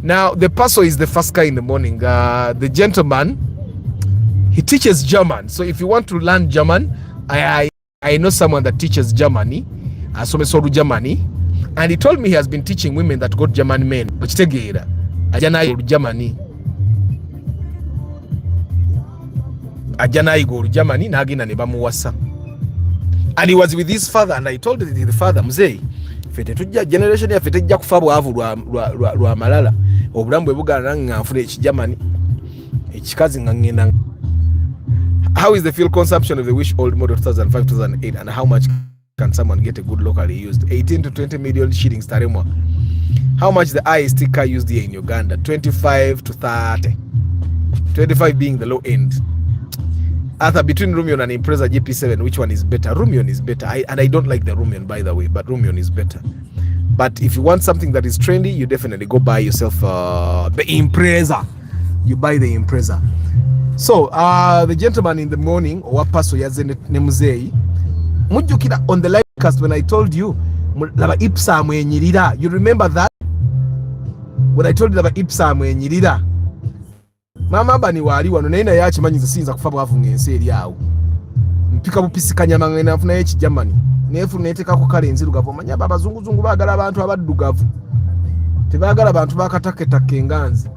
Now the Passo is the first car in the morning. The gentleman, he teaches German, so if you want to learn German, I know someone that teaches Germany, Germany, and he told me he has been teaching women that got German men. Ajana iguru Germany nagina ne bamuwasa. And he was with his father, and I told the father, mzee, fete tujja generation ya fete jja kufa bwavu lwa malala. Obulamu bwe bugana nganfune ekijamani. Ekikazi ngangenda. How is the fuel consumption of the Wish old model 2005-2008, and how much can someone get a good locally used? 18 to 20 million shillings taremwa. How much the IST car used here in Uganda? 25 to 30. 25 being the low end. Arthur, between Rumion and Impreza GP7, which one is better? Rumion is better. I don't like the Rumion, by the way, but Rumion is better. But if you want something that is trendy, you definitely go buy yourself the Impreza. You buy the Impreza. So, the gentleman in the morning, Passo yazene nemuzei, mujukira on the live cast when I told you, laba ipsa mwenyirira. You remember that? When I told you laba ipsa mwenyirira. Mama bani wali wano naina yachi manyiza sinza kufa bwavu ngense eri awo. Mpika bupisikanya mangena afuna echi Germany. Nefu neteka ku kale nzirugavu manya baba zunguzungu bagala abantu abaddugavu. Tebagala abantu bakataketake nganzi.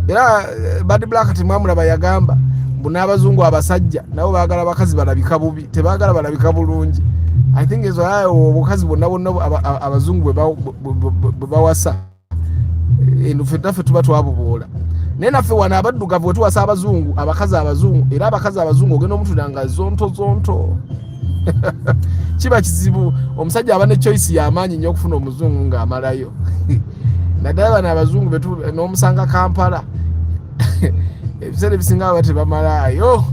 Era bad black timamula bayagamba mbuna abazungu abasajja nabo bagala bakazi balabika bubi. Tebagala balabika bulungi. I think ezo ayo obukazi bonna abazungu bawasa. Enfetafe tuba twabubola. Nena fe wana abaddugavu wetu wasa abazungu abakazi abazungu era abakazi abazungu ogenda omuntu nanga zonto kiba kizibu omusajja abane choice ya amanyi nnyo okufuna omuzungu nga amalayo naddala bana abazungu betu n'omusanga Kampala ebiseera ebisinga bate bamalayo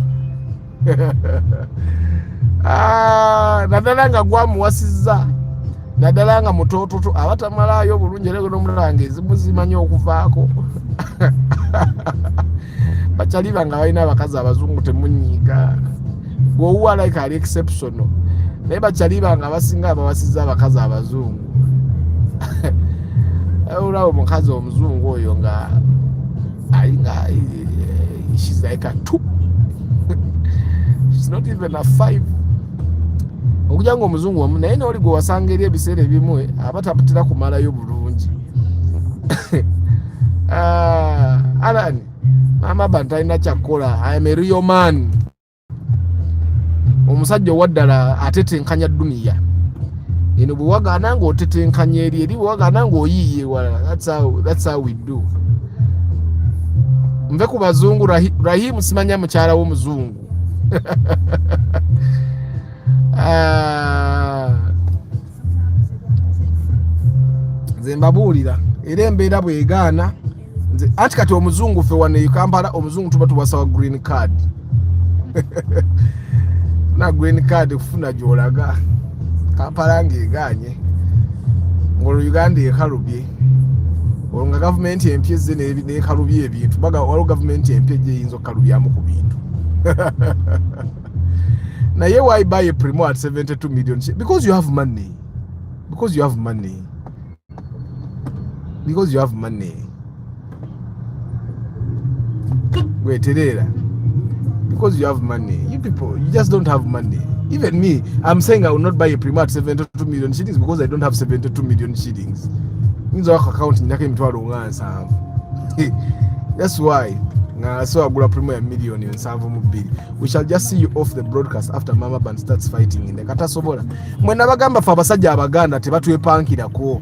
naddala nga gwamuwasizza naddala nga mutototo abatamalayo bulungi era n'omulanga ezimuzimanyi okuvaako bachali banga balina abakazi abazungu temunyiga gwowa like ali exceptional naye bachali banga basinga abawasiza abakazi abazungu ulawo mukazi omuzungu oyo nga alinga she's like a 2 she's not even a 5 okujanga omuzungu wamu naye n'oli gwe wasanga eri ebiseera ebimwe abataputira kumalayo bulungi. Alan, mama bantalina kyakola. I am a real man. omusajja owaddala atetenkanya dunia eno bwe wagaana ng'otetenkanya eri bwe wagaana ng'oyiiye wala. That's how we do. Nve ku bazungu Rahimu simanya mukyala w'omuzungu. Nze mbabuulira era embeera bwegaana nze ati kati omuzungu ffe wano e Kampala omuzungu tuba tubasawa green card. Na green card kufuna gy'olaga Kampala ng'egaanye ng'olwo Uganda ekalubye olwo nga gavumenti empya ezze n'ekalubya ebintu baga waliwo gavumenti empya gyeyinza okukalubyamu ku bintu. Naye why buy a premio at 72 million? Because you have money. Because you have money. Because you have money. Weterera. Because you have money. You people, you just don't have money. Even me, I'm saying I will not buy a premio at 72 million shillings because I don't have 72 million shillings. Means our account in That's why. So I got a premio million in Savumubili. We shall just see you off the broadcast after Mama Ban starts fighting in the Katasobola. When Nabagamba Fabasaja Abaganda, Tebatu Panki Dako.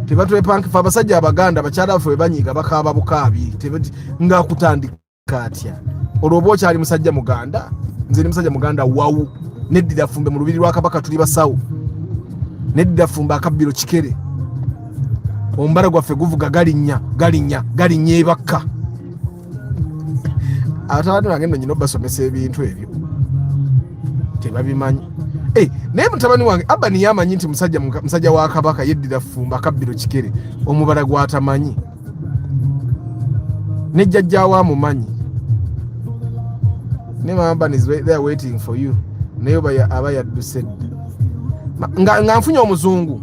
Tebatu Panki Fabasaja Abaganda, Bachada for Baniga Bakaba Bukabi, Tebet Ngakutandi Katia. Orobocha Musajja Muganda, Zenimusaja Muganda, wow, Nedida from the Murubiri Wakabaka to Riva Sau. Nedida from Bakabilo Chikere. Ombaragwa Feguvuga Garinya Baka. Atatu agenda nyino basomesa ebintu ebyo tebabimanyi. Naye mutabani wange Abani yamanyi nti musajja wa Kabaka yeddira Fumba Kabbiro Kikere omubala gwatamanyi ne jjajja wa mumanyi ne Abani is there waiting for you naye abaya dused nga nfunye omuzungu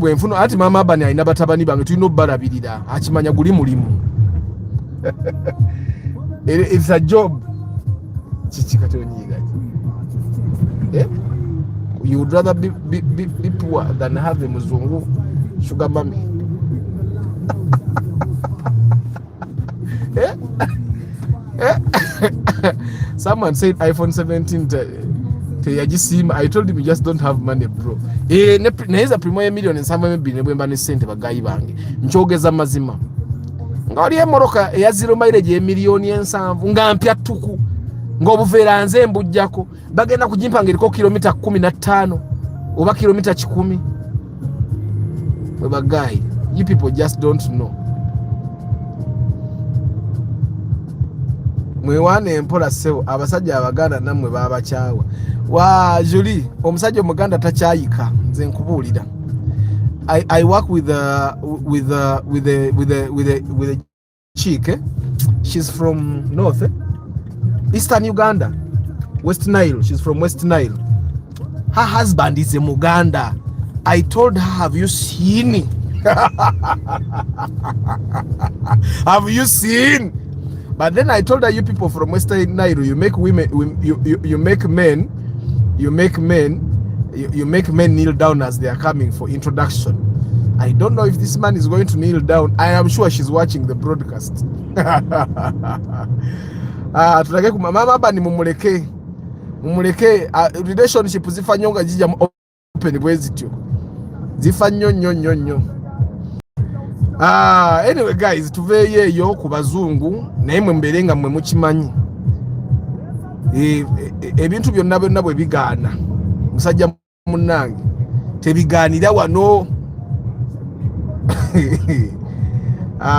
bwe nfuno ati Mama Abani alina batabani bange tulina obbalabirira akimanya guli mulimu. It's a job. You would rather be poor than have a Muzungu sugar mommy. Someone said iPhone 17 I told him you just don't have money, bro. Neza premio million and some million bwemba ne sente bagayi bange. Nchogeza mazima. Ngoli emoroka ya zero mileage ye milioni ensanvu nga mpya tuku ng'obuveera nze mbujjako bagenda kujimpangirirako kilomita 15 oba kilomita 10. Bagayi, you people just don't know. Mwewane empola sewo abasajja abaganda namwe babakyawa. Wa Julie omusajja omuganda takyayika nze nkubuulira. I work with a chick. She's from north, eastern Uganda, West Nile. She's from West Nile. Her husband is a Muganda. I told her, have you seen? Have you seen? But then I told her, you people from Western Nile, you make women, you make men kneel down as they are coming for introduction. I don't know if this man is going to kneel down. I am sure she's watching the broadcast. Tulage ku Mama Abani mumuleke relationship zifanyonga jija open bwezityo zifanyo nnyo. Anyway guys, tuveye yo ku bazungu naye mwe mberenga mwe mukimanyi ebintu byonna bwe bigaana musajja munnange tebigaanira wano.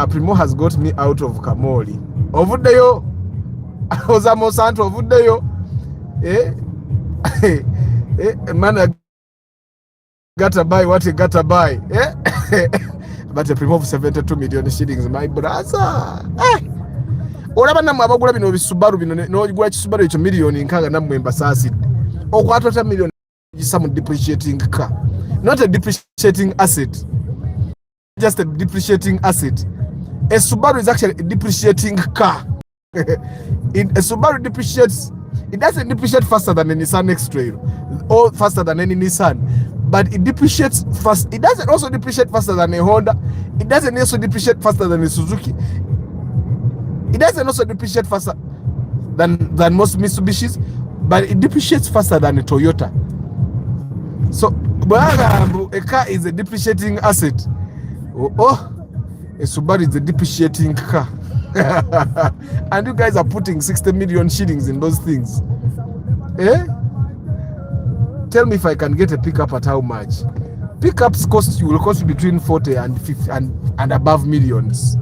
Primo has got me out of Kamoli. Ovuddeyo Ozamo Santo ovuddeyo man gotta buy what you gotta buy but a Primo of 72 million shillings my brother. Olaba namwe abagula bino bisubaru bino n'ogula kisubaru ekyo million nkaaga namwe mbasaasidde okwatota million some depreciating car, not a depreciating asset. Just a depreciating asset. A Subaru is actually a depreciating car. A Subaru depreciates. It doesn't depreciate faster than a Nissan X-Trail or faster than any Nissan, but it depreciates fast. It doesn't also depreciate faster than a Honda. It doesn't also depreciate faster than a Suzuki. It doesn't also depreciate faster than most Mitsubishis, but it depreciates faster than a Toyota. So a car is a depreciating asset. A Subaru is a depreciating car. And you guys are putting 60 million shillings in those things. Tell me if I can get a pickup at how much? Pickups will cost between 40 and 50 and above millions.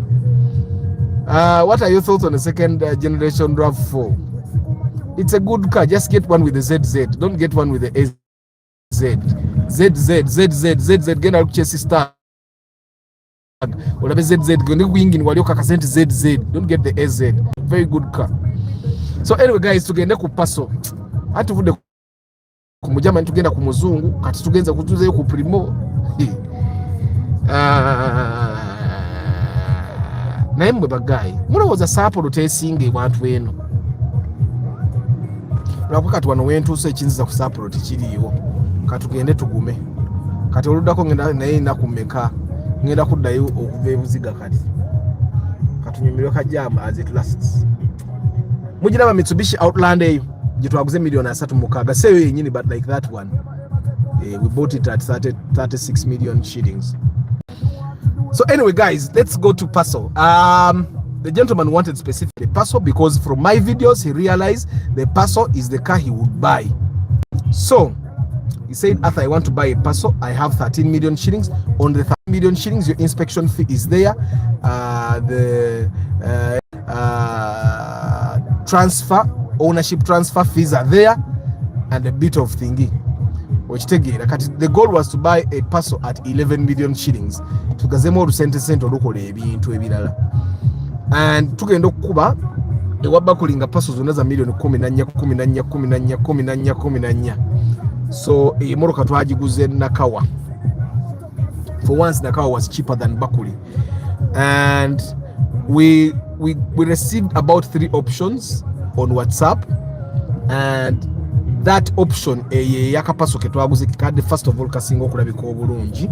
What are your thoughts on the second generation RAV4? It's a good car. Just get one with the ZZ. Don't get one with the AZ. ZZ. Get out chassis star. Or ZZ. ZZ. Don't get the AZ. Very good car. So anyway, guys, tugende ku Passo. Atuvude ku mujama tugenda ku muzungu. Kati tugenza kutuzeyo ku primo. Naye mwe bagayi. Mulowooza sapolo tesinge bantu eno. Lwako kati wano wentuuse ekinziza ku sapolo tekiriiwo. Katugende tugume. Kati oluddako ngenda naye nakumeka. Ngenda kuddayo okuva ebuziga kati. Katunyumirwe kajjama as it lasts. Mujiraba Mitsubishi Outlander eyo gye twaguze $3,600,000. Seyo yennyini, but like that one. We bought it at 36 million shillings. So anyway, guys, let's go to Passo. The gentleman wanted specifically Passo because from my videos he realized the Passo is the car he would buy. So he said, Arthur, I want to buy a Passo. I have 13 million shillings. On the 13 million shillings, your inspection fee is there. Ownership transfer fees are there, and a bit of thingy. The goal was to buy a Passo at 11 million shillings. Tugazemo rusente sente olukola ebintu ebirala. And tugenda okuba ewabba kulinga Passo zonna za million 14. So emoroka twagiguze Nakawa. For once Nakawa was cheaper than Bakuli. And we received about 3 options on WhatsApp, and that option yaka Passo ke twaguze kikade first of all kasinga okulabika obulungi,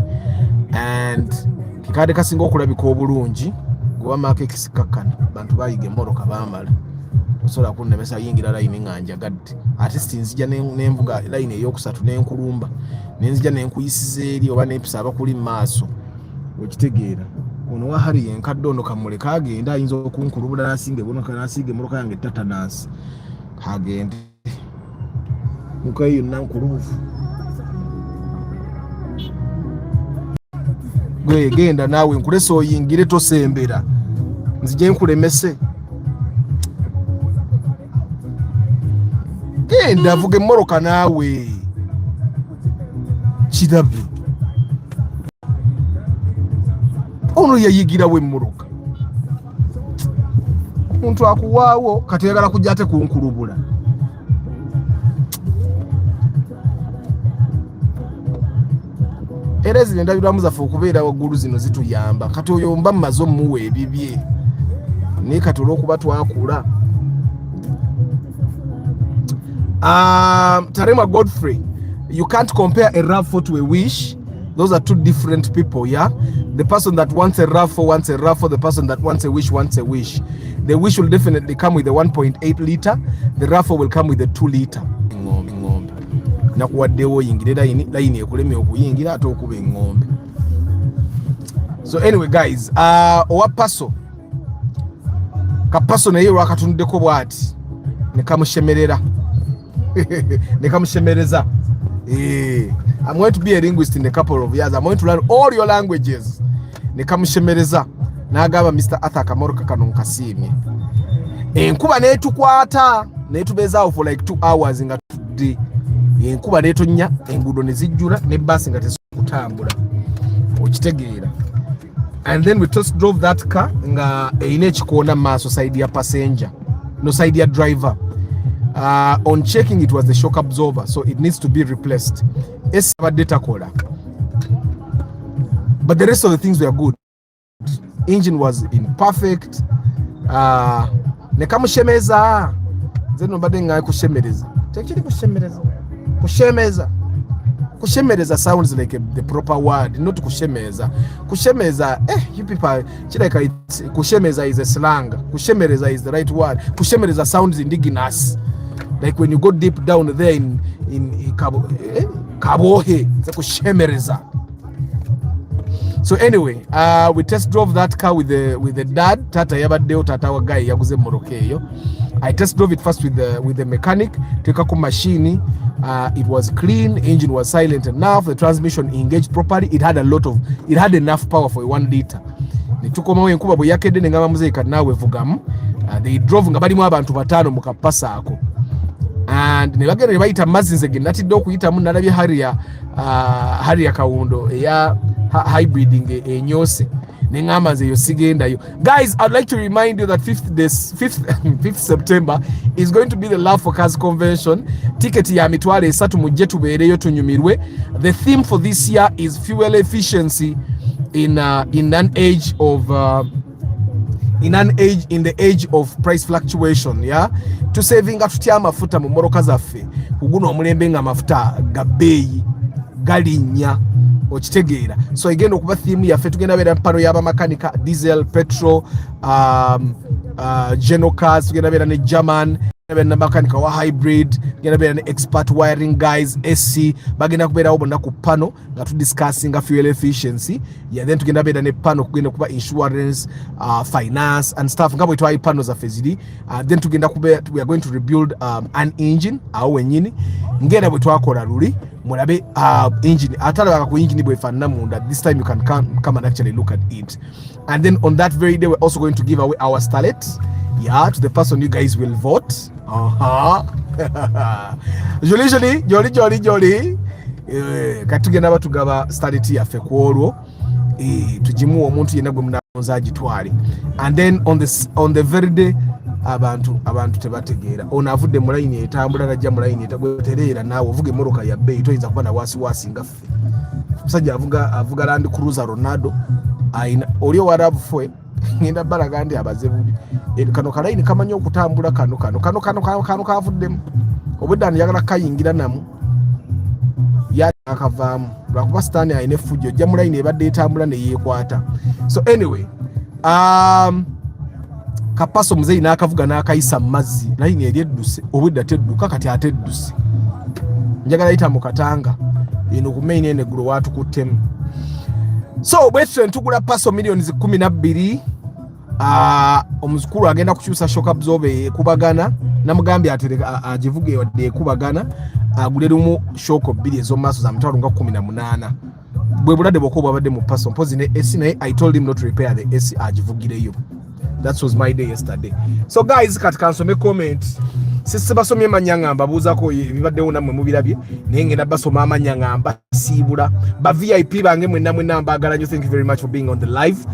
and kikade kasinga okulabika obulungi gwa make kisikakana bantu bayige moroka bamala osobola kunnemesa yingira line nganja gadde ate nzija nemvuga line eyokusatu nenkulumba nenzija nenkuyisize eri oba nepisa abakuli maaso okitegeera ono wahali enkadde ono kamule kagenda ayinza okunkulubula nasinge bonoka nasinge moroka yange tatanasi kagende mukayo nankuluvu gwe genda nawe nkulese oyingire tosembera nzije nkulemese genda vuge moroka nawe kidabi ono yayigira we moroka omuntu akuwaawo kati yagala kujja ate kunkulubula. Era zindabiramu zaffe okubeera waggulu zino zituyamba kati oyo mba mmaze omuwa ebibye naye kati olw'okuba twakula. Tarema Godfrey, you can't compare a RAV4 to a Wish. Those are two different people, yeah? The person that wants a RAV4 wants a RAV4. The person that wants a Wish wants a Wish. The Wish will definitely come with a 1.8 liter. The RAV4 will come with a 2 liter. Nakuwaddewo yingire line ekulemye okuyingira ate okuba engombe. So anyway guys, owa Passo ka Passo naye lwakatunduddeko bwati nekamushemerera nekamushemereza. I'm going to be a linguist in a couple of years. I'm going to learn all your languages. Nekamushemereza nagamba Mr. Arthur Kamoroka kano nkasimye enkuba netukwata netubezaawo for like 2 hours nga tudde enkuba netonnya enguudo nezijjula ne basi nga tezikutambula okitegeera. And then we just drove that car nga erina ekikoona maaso side ya passenger no side ya driver. On checking it was the shock absorber, so it needs to be replaced. Data cola, but the rest of the things were good. Engine was in perfect. Nekamushemeza zeno mbadde nga kushemereza tekiri kushemereza Kushemereza sounds like the proper word, not kushemeza. Kushemeza, you people, kushemeza is a slang. Kushemereza is the right word. Kushemereza sounds indigenous. Like when you go deep down there in Kabohe, it's kushemereza. So anyway, we test drove that car with the dad. Tata yabadeo tata wa guy yaguze morokeyo. I test drove it first with the mechanic. Take a machine. It was clean. Engine was silent enough. The transmission engaged properly. It had enough power for 1 liter. Nituko mawe nkuba buyakede ngama muzeka nawe vugamu. They drove ngabali mu abantu batano mu kapasa ako. And ne bagenda bayita mazinze genatidde okuyita mu nalabye Harrier kawundo ya hybriding enyose nengamba nze yo sigendayo. Guys, I'd like to remind you that 5th September is going to be the Love for Cars convention. Ticket ya mitwale 3 mujje tubeereyo tunyumirwe. The theme for this year is fuel efficiency in the age of price fluctuation. Yeah, to saving atutya amafuta mu moroka zaffe kuguno omulembe nga amafuta gabeeyi galinya okitegeera. So igenda okuba theme yaffe tugenda beera mpano y'aba makanika diesel petrol general cars, tugenda beera ne German, na makanika wa hybrid, tugenda beera ne expert wiring guys, SC bagenda kubeerawo bonna ku pano nga tudiscussinga fuel efficiency. Yeah, then tugenda beera ne pano kugenda kuba insurance, finance and stuff nga bwe twayi pano zaffe ziri. Then tugenda kubeera, we are going to rebuild an engine awo wenyini ngenda bwe twakola luli mulabe engine atalaba ku engine bwe fanna munda. This time you can come and actually look at it. And then on that very day we're also going to give away our starlet, yeah, to the person you guys will vote. Jolly katugenda batugaba starlet yaffe kwolwo tujimu omuntu yenna gwe munanza agitwale. And then on the very day abantu tebategeera ono avudde mu line etambula najja mu line etagweterera naawe ovuga emmoroka ya bbeeyi toyinza kuba na waasiwaasi nga ffe. Musajja avuga Land Cruiser Ronaldo ayina oli owarabu fwe ngenda balaga ndi abaze bubi kano kalayini kamanyi okutambula kano kavuddemu obudde anjagala kayingira namu yakavaamu lwakuba sitaani ayina effujjo ojja mu line ebadde etambula neyeekwata. So anyway, Kapaso muzeyi n'akavuga n'akayisa mazzi line eri edduse obudde tedduka kati ate edduse njagala yita mu katanga eno ku main ene gulo watukuttemu. So bwetwe ntugula Passo millions 12. Omuzukulu agenda kukyusa shock absorber ekubagana namugambye atereka agivuge wadde ekubagana agule lumu shock 2 ez'omaaso za mutwalo nga 18. bwe bulade bwoko bwabadde mu Passo mpozi ne AC naye I told him not to repair the AC agivugireyo. That was my day yesterday. So guys, katika nsome comment sisi basomye manyangamba buuzako ebibaddewo namwe mubirabye naye ngenda basoma amanyangamba siibula ba VIP bange mwenna mbagala nyo. Thank you very much for being on the live.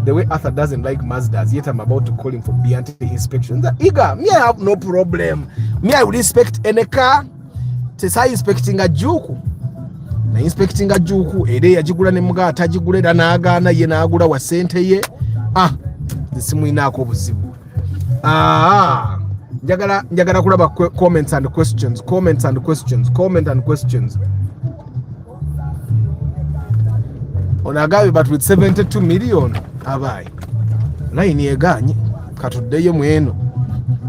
The way Arthur doesn't like Mazdas, yet I'm about to call him for BNT inspection. Iga, me I have no problem. Me I will inspect any car. Tesa inspecting a juku. Na inspecting a juku ere yajigula ne mga atajigula da naagana ye naagula wa sente ye. Disimu inako buzibu. Njagala kulaba comments and questions. Comment and questions. Onagabe but with 72 million abai. Line eganye katuddeyo mweno.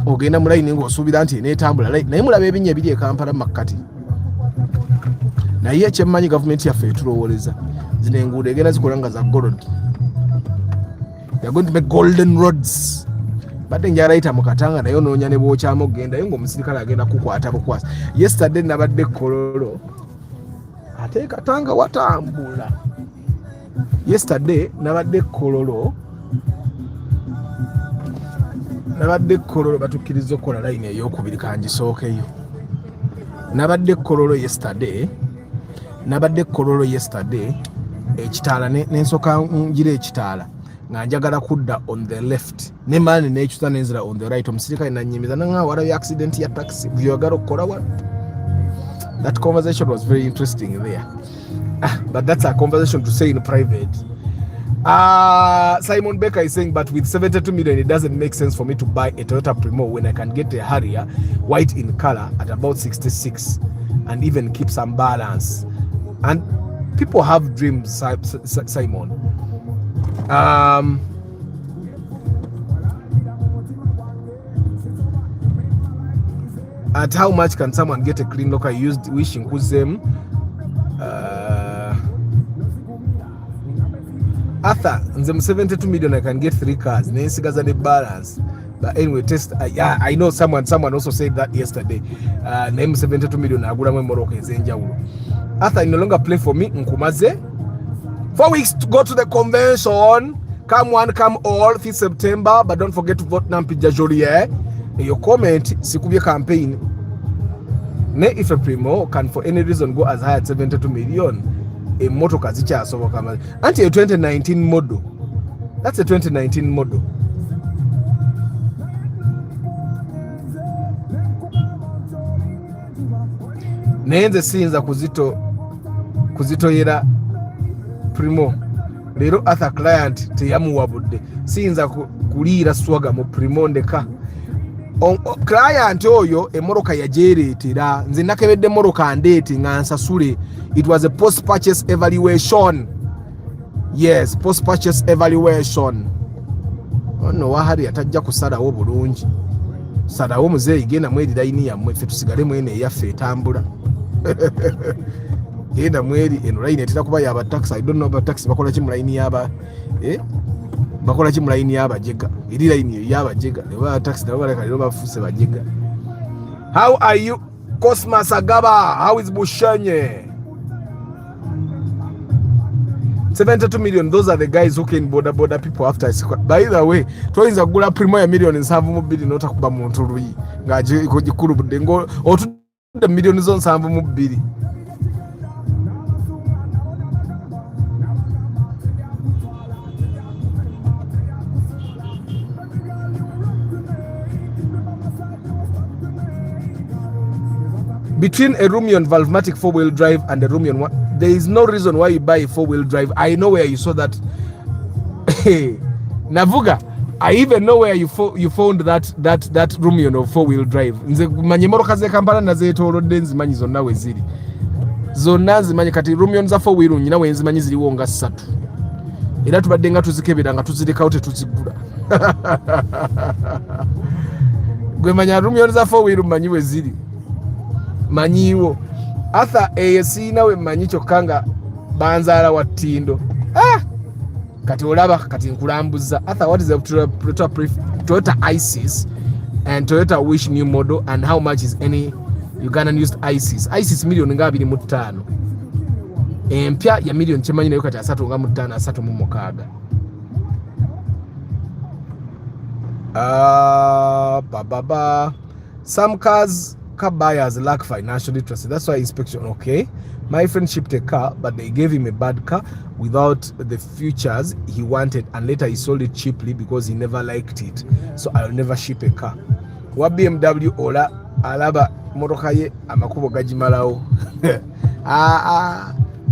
Ogenda mu line ngo osubira nti netambula line. Naye mulabe ebinye biri e Kampala makati. Na ye kyemmanyi government yaffe etulowoleza. Zino enguudo egenda zikolanga za gold. They are going to make golden roads. But njala ita mukatanga nayo noonya ne bwokyamo gendayo ng'omusirikale agenda kukwata bukwasa. Yesterday nabadde Kololo. Ate Katanga watambula. Yesterday nabadde Kololo batukiriza okukola line ey'okubiri kangisookeyo. Nabadde Kololo yesterday ekitaala n'ensooka ngira ekitaala nga njagala kudda on the left ne mani n'ekyusa n'enzira on the right. Omusirikale nannyimiza nanga walayo accident ya taxi byogala okukola wa. That conversation was very interesting there. But that's a conversation to say in private. Simon Becker is saying, but with 72 million, it doesn't make sense for me to buy a Toyota Premio when I can get a Harrier white in color at about 66. and even keep some balance. And people have dreams, Simon. At how much can someone get a clean locker used wishing them? Arthur, nzem 72 million, I can get 3 cars. Nensigaza the balance. But anyway, test. Yeah, I know someone also said that yesterday. Name 72 million. Agura mwe Morocco ezenja ulo. Arthur, no longer play for me. Nkumaze. 4 weeks to go to the convention. Come one, come all. 5th September. But don't forget to vote Nampija Jolie. Your comment, Sikubia campaign. Ne if a primo can for any reason go as high as 72 million. A moto kazicha so kama anti a 2019 model. That's a 2019 model. Nenze sinza kuzito yera primo lero other client teyamuwabudde sinza kulira swaga mu primo ndeka client oyo emoroka yajeretera nze nakebedde moroka ndeti ngansasule. It was a post purchase evaluation. Yes, post purchase evaluation. Ono wahali atajja kusalawo bulungi. Salawo muzeeyi genda mweri line yammwe ffe tusigale mwene eyaffe etambula. Genda mweri eno line etera kuba yaba taxi. I don't know about taxi bakola ki mu line yaba bakola ki mu line yaba jega. Eri line yaba jega. Ne ba taxi nabo baleka lero bafuse bajega. How are you Cosmas Agaba? How is Bushanye? 72 million, those are the guys who can border people after a sequence. By the way, twoyinza kugula primo ya million nsanvu mu bbiri n'otakuba muntu luyi ng'aje gikulubudde ngo otudde million zo nsanvu mu bbiri. Between a Rumion Valvematic 4-wheel drive and a Rumion one, there is no reason why you buy a 4-wheel drive. I know where you saw that. Navuga, I even know where you found that Rumion of 4-wheel drive. Nze manye moroka ze Kampala na ze tolodde nzimanyi zonna we ziri. Zonna nzimanyi kati Rumion za 4-wheel nyina we nzimanyi ziriwo nga 3. Era tubadde nga tuzikebera nga tuzirekawo tetuzigula. Gwe manya Rumion za 4-wheel manyi we ziri. Manyiwo Arthur eyesina we manyi kyokka banzaala wa Tindo. Kati olaba kati nkulambuza. Arthur, what is the Toyota Isis and Toyota Wish new model, and how much is any Ugandan used Isis? Isis million nga 25. Empya ya million kyemanyi nayo kati 3.5 3.6. Some car buyers lack financial literacy. That's why inspection. Okay, my friend shipped a car, but they gave him a bad car without the features he wanted, and later he sold it cheaply because he never liked it. So I'll never ship a car. What BMW ola alaba moroka ye amakubo gajimalawo.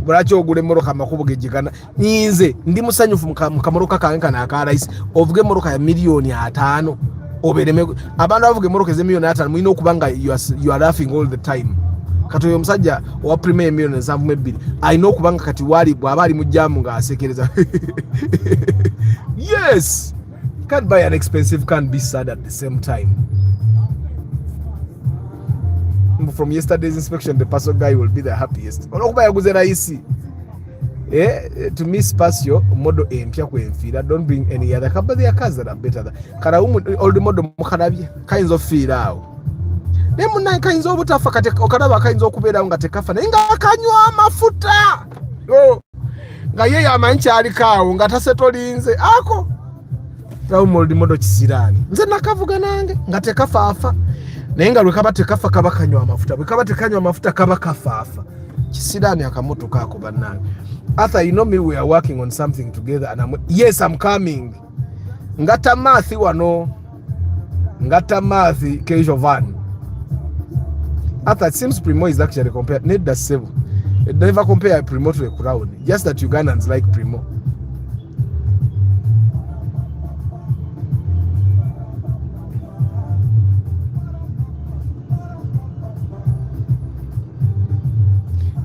Bulachi ogule moroka amakubo gejikana. Ninze ndi musanyufu mukamoroka kange kana akaraisi ovuge moroka ya milioni 5. Obereme abantu avuge moroka ze milioni 5 mwino kubanga you are laughing all the time. Kato yo msajja wa premier milioni 7. I know kubanga kati wali bwabali mujamu nga asekereza. Yes, can't buy an expensive, can't be sad at the same time. From yesterday's inspection, the Passo guy will be the happiest. Olokuba yaguze raisi. To miss Passo model empya kwenfira. Don't bring any other car, but there are cars that are better than old model mukarabye kinds of feel out. Nemu na kinds of butafa kate okaraba kinds of kubera nga tekafa nga akanywa amafuta. Nga ye yamanchi alikawo nga tasetolinze ako. Tawo old model kisirani. Nze nakavuga nange nga tekafafa. Nenga lwekaba tekafa kaba kanywa amafuta. Bwekaba tekanywa amafuta kaba kafafa. Kisirani akamoto kako banange. Arthur, you know me, we are working on something together, and yes, I'm coming. Ngata mathi wano. Ngata mathi kejo van. Arthur, it seems Primo is actually compared. Need the same. It never compare Primo to a crowd. Just that Ugandans like Primo.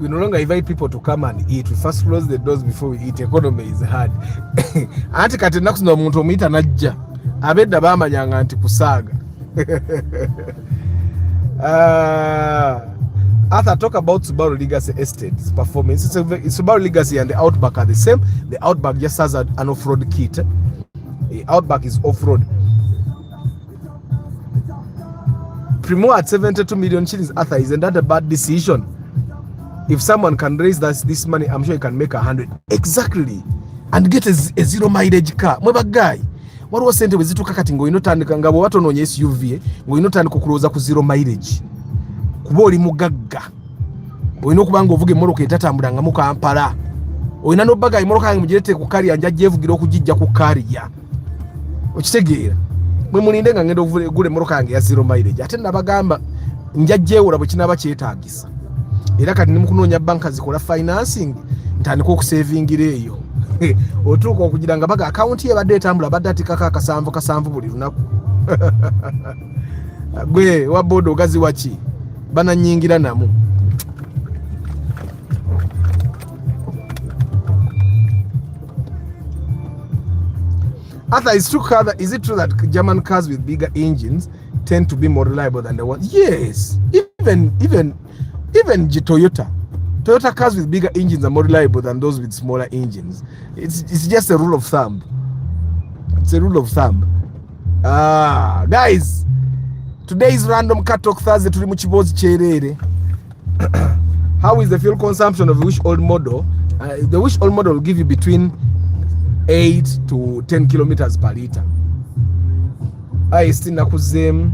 We no longer invite people to come and eat. We first close the doors before we eat. Economy is hard. Anti kati nakuno omuntu omuyita najja. Abedda bamanyanga anti kusaaga. Arthur, talk about Subaru Legacy Estate's performance. Subaru Legacy and the Outback are the same. The Outback just has an off-road kit. The Outback is off-road. Primo at 72 million shillings, Arthur, isn't that a bad decision? If someone can raise this money, I'm sure he can make 100. Exactly. And get a zero mileage car. Mweba guy. What was sent with Zitu Kakati ngo inotandika ngabo watu no SUV ngo inotandika kukuloza ku zero mileage. Kuboli mugagga. Oyino kubanga ovuge moroka etatambulanga mu Kampala. Oyina no baga imoroka yange mugirete ku kali anja jevugira okujijja ku kali ya. Okitegeera. Mwe mulinde nga ngendo gule moroka yange ya zero mileage. Ate nabagamba njajjeewula bwe kinaba kyetaagisa. Era kati nimukunoonya banka zikola financing ntandika okusavingira eyo. Otuuka okugira nga baga account ye badde etambula badde atikaka kasanvu buli lunaku. Gwe wa bodo ogazi wachi bananyingira namu. Arthur, is it true that German cars with bigger engines tend to be more reliable than the ones? Yes, even Toyota cars with bigger engines are more reliable than those with smaller engines. It's just a rule of thumb. It's a rule of thumb. Guys, today's random car talk Thursday. Tuli mu kibozi kyerere. How is the fuel consumption of the Wish Old model? The Wish Old model will give you between 8 to 10 kilometers per liter. IST nakuzem,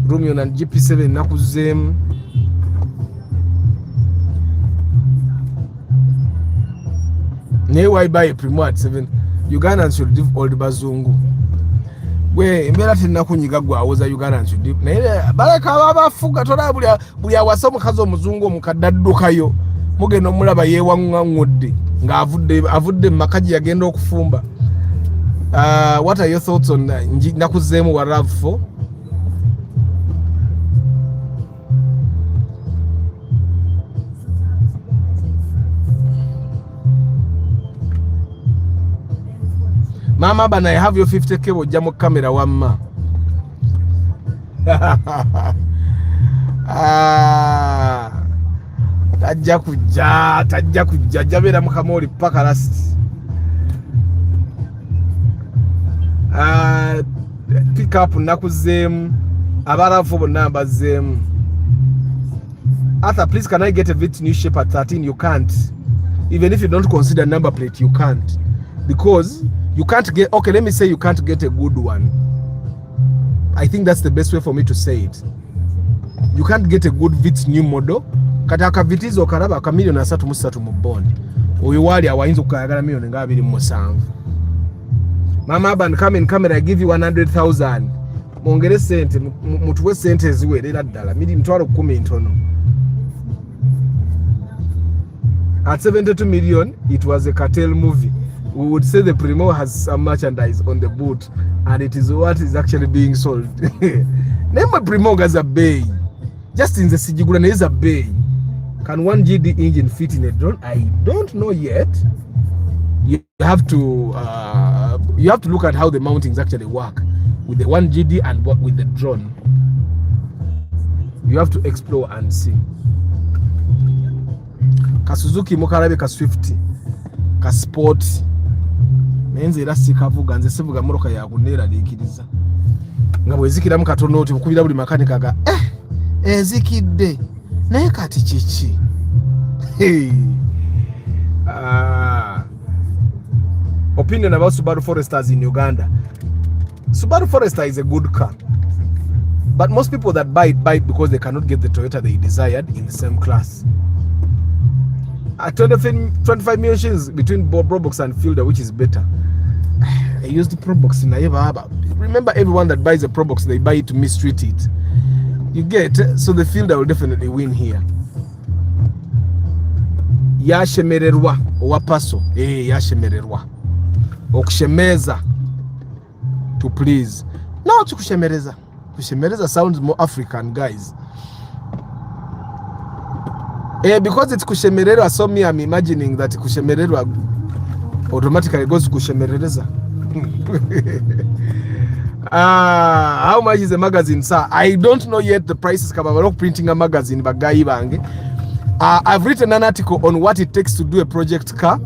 Romeo and GP7 nakuzem. Why buy a Primo at 7? Ugandans should leave all the bazungu. We mbera tenakunyiga gwawoza Ugandans should leave. Naye baraka abafuga tola buli awasa omukazi omuzungu omukadaddukayo. Mugenda omulaba yewaŋŋaŋŋudde nga avudde mu makaji yagenda okufumba. What are your thoughts on nakuzeemu wa RAV4? Mama bana, I have your 50k ojja mu kamera wamma. Tajja kujja jabera mu kamoli paka last. Pick up nakuzeemu abarafu bonna mbazeemu. Arthur, please, can I get a bit new shape at 13? You can't. Even if you don't consider number plate, you can't. Because you can't get, okay, let me say you can't get a good one. I think that's the best way for me to say it. You can't get a good Vitz new model. Kataka vitizo karaba ka million 3 mu bond. Oyo wali awayinza okayagala million nga 27. Mama Aban, come in camera, I give you 100,000. Mongere sente, mutuwe sente ziwerera ddala. Midi mtwalo 10 ntono. At 72 million, it was a cartel movie. We would say the Primo has some merchandise on the boot, and it is what is actually being sold. Name my Primo has a bay. Just in the Sijigura, there is a bay. Can one GD engine fit in a drone? I don't know yet. You have to look at how the mountings actually work with the 1 GD and with the drone. You have to explore and see. Ka Suzuki mukarabe ka Swift ka Sport nenze era sikavuga nze sivuga moroka ya kunera likiriza nga bwezikira mu katono oti kubira buli makanika ga ezikidde naye kati chichi. Opinion about Subaru Foresters in Uganda. Subaru Forester is a good car, but most people that buy it because they cannot get the Toyota they desired in the same class. At 25 million shillings between Probox and Fielder, which is better? I used the Probox in Naiva. Remember, everyone that buys a Probox, they buy it to mistreat it. You get, so the Fielder will definitely win here. Yashemererwa owa Passo. Yashemererwa. Okushemeza to please. No, kushemereza. Kushemereza sounds more African, guys. Because it's kushemererwa, so me I'm imagining that kushemererwa automatically goes kushemerereza. How much is the magazine, sir? I don't know yet the prices. Kabalo printing a magazine bagayi bange. I've written an article on what it takes to do a project car,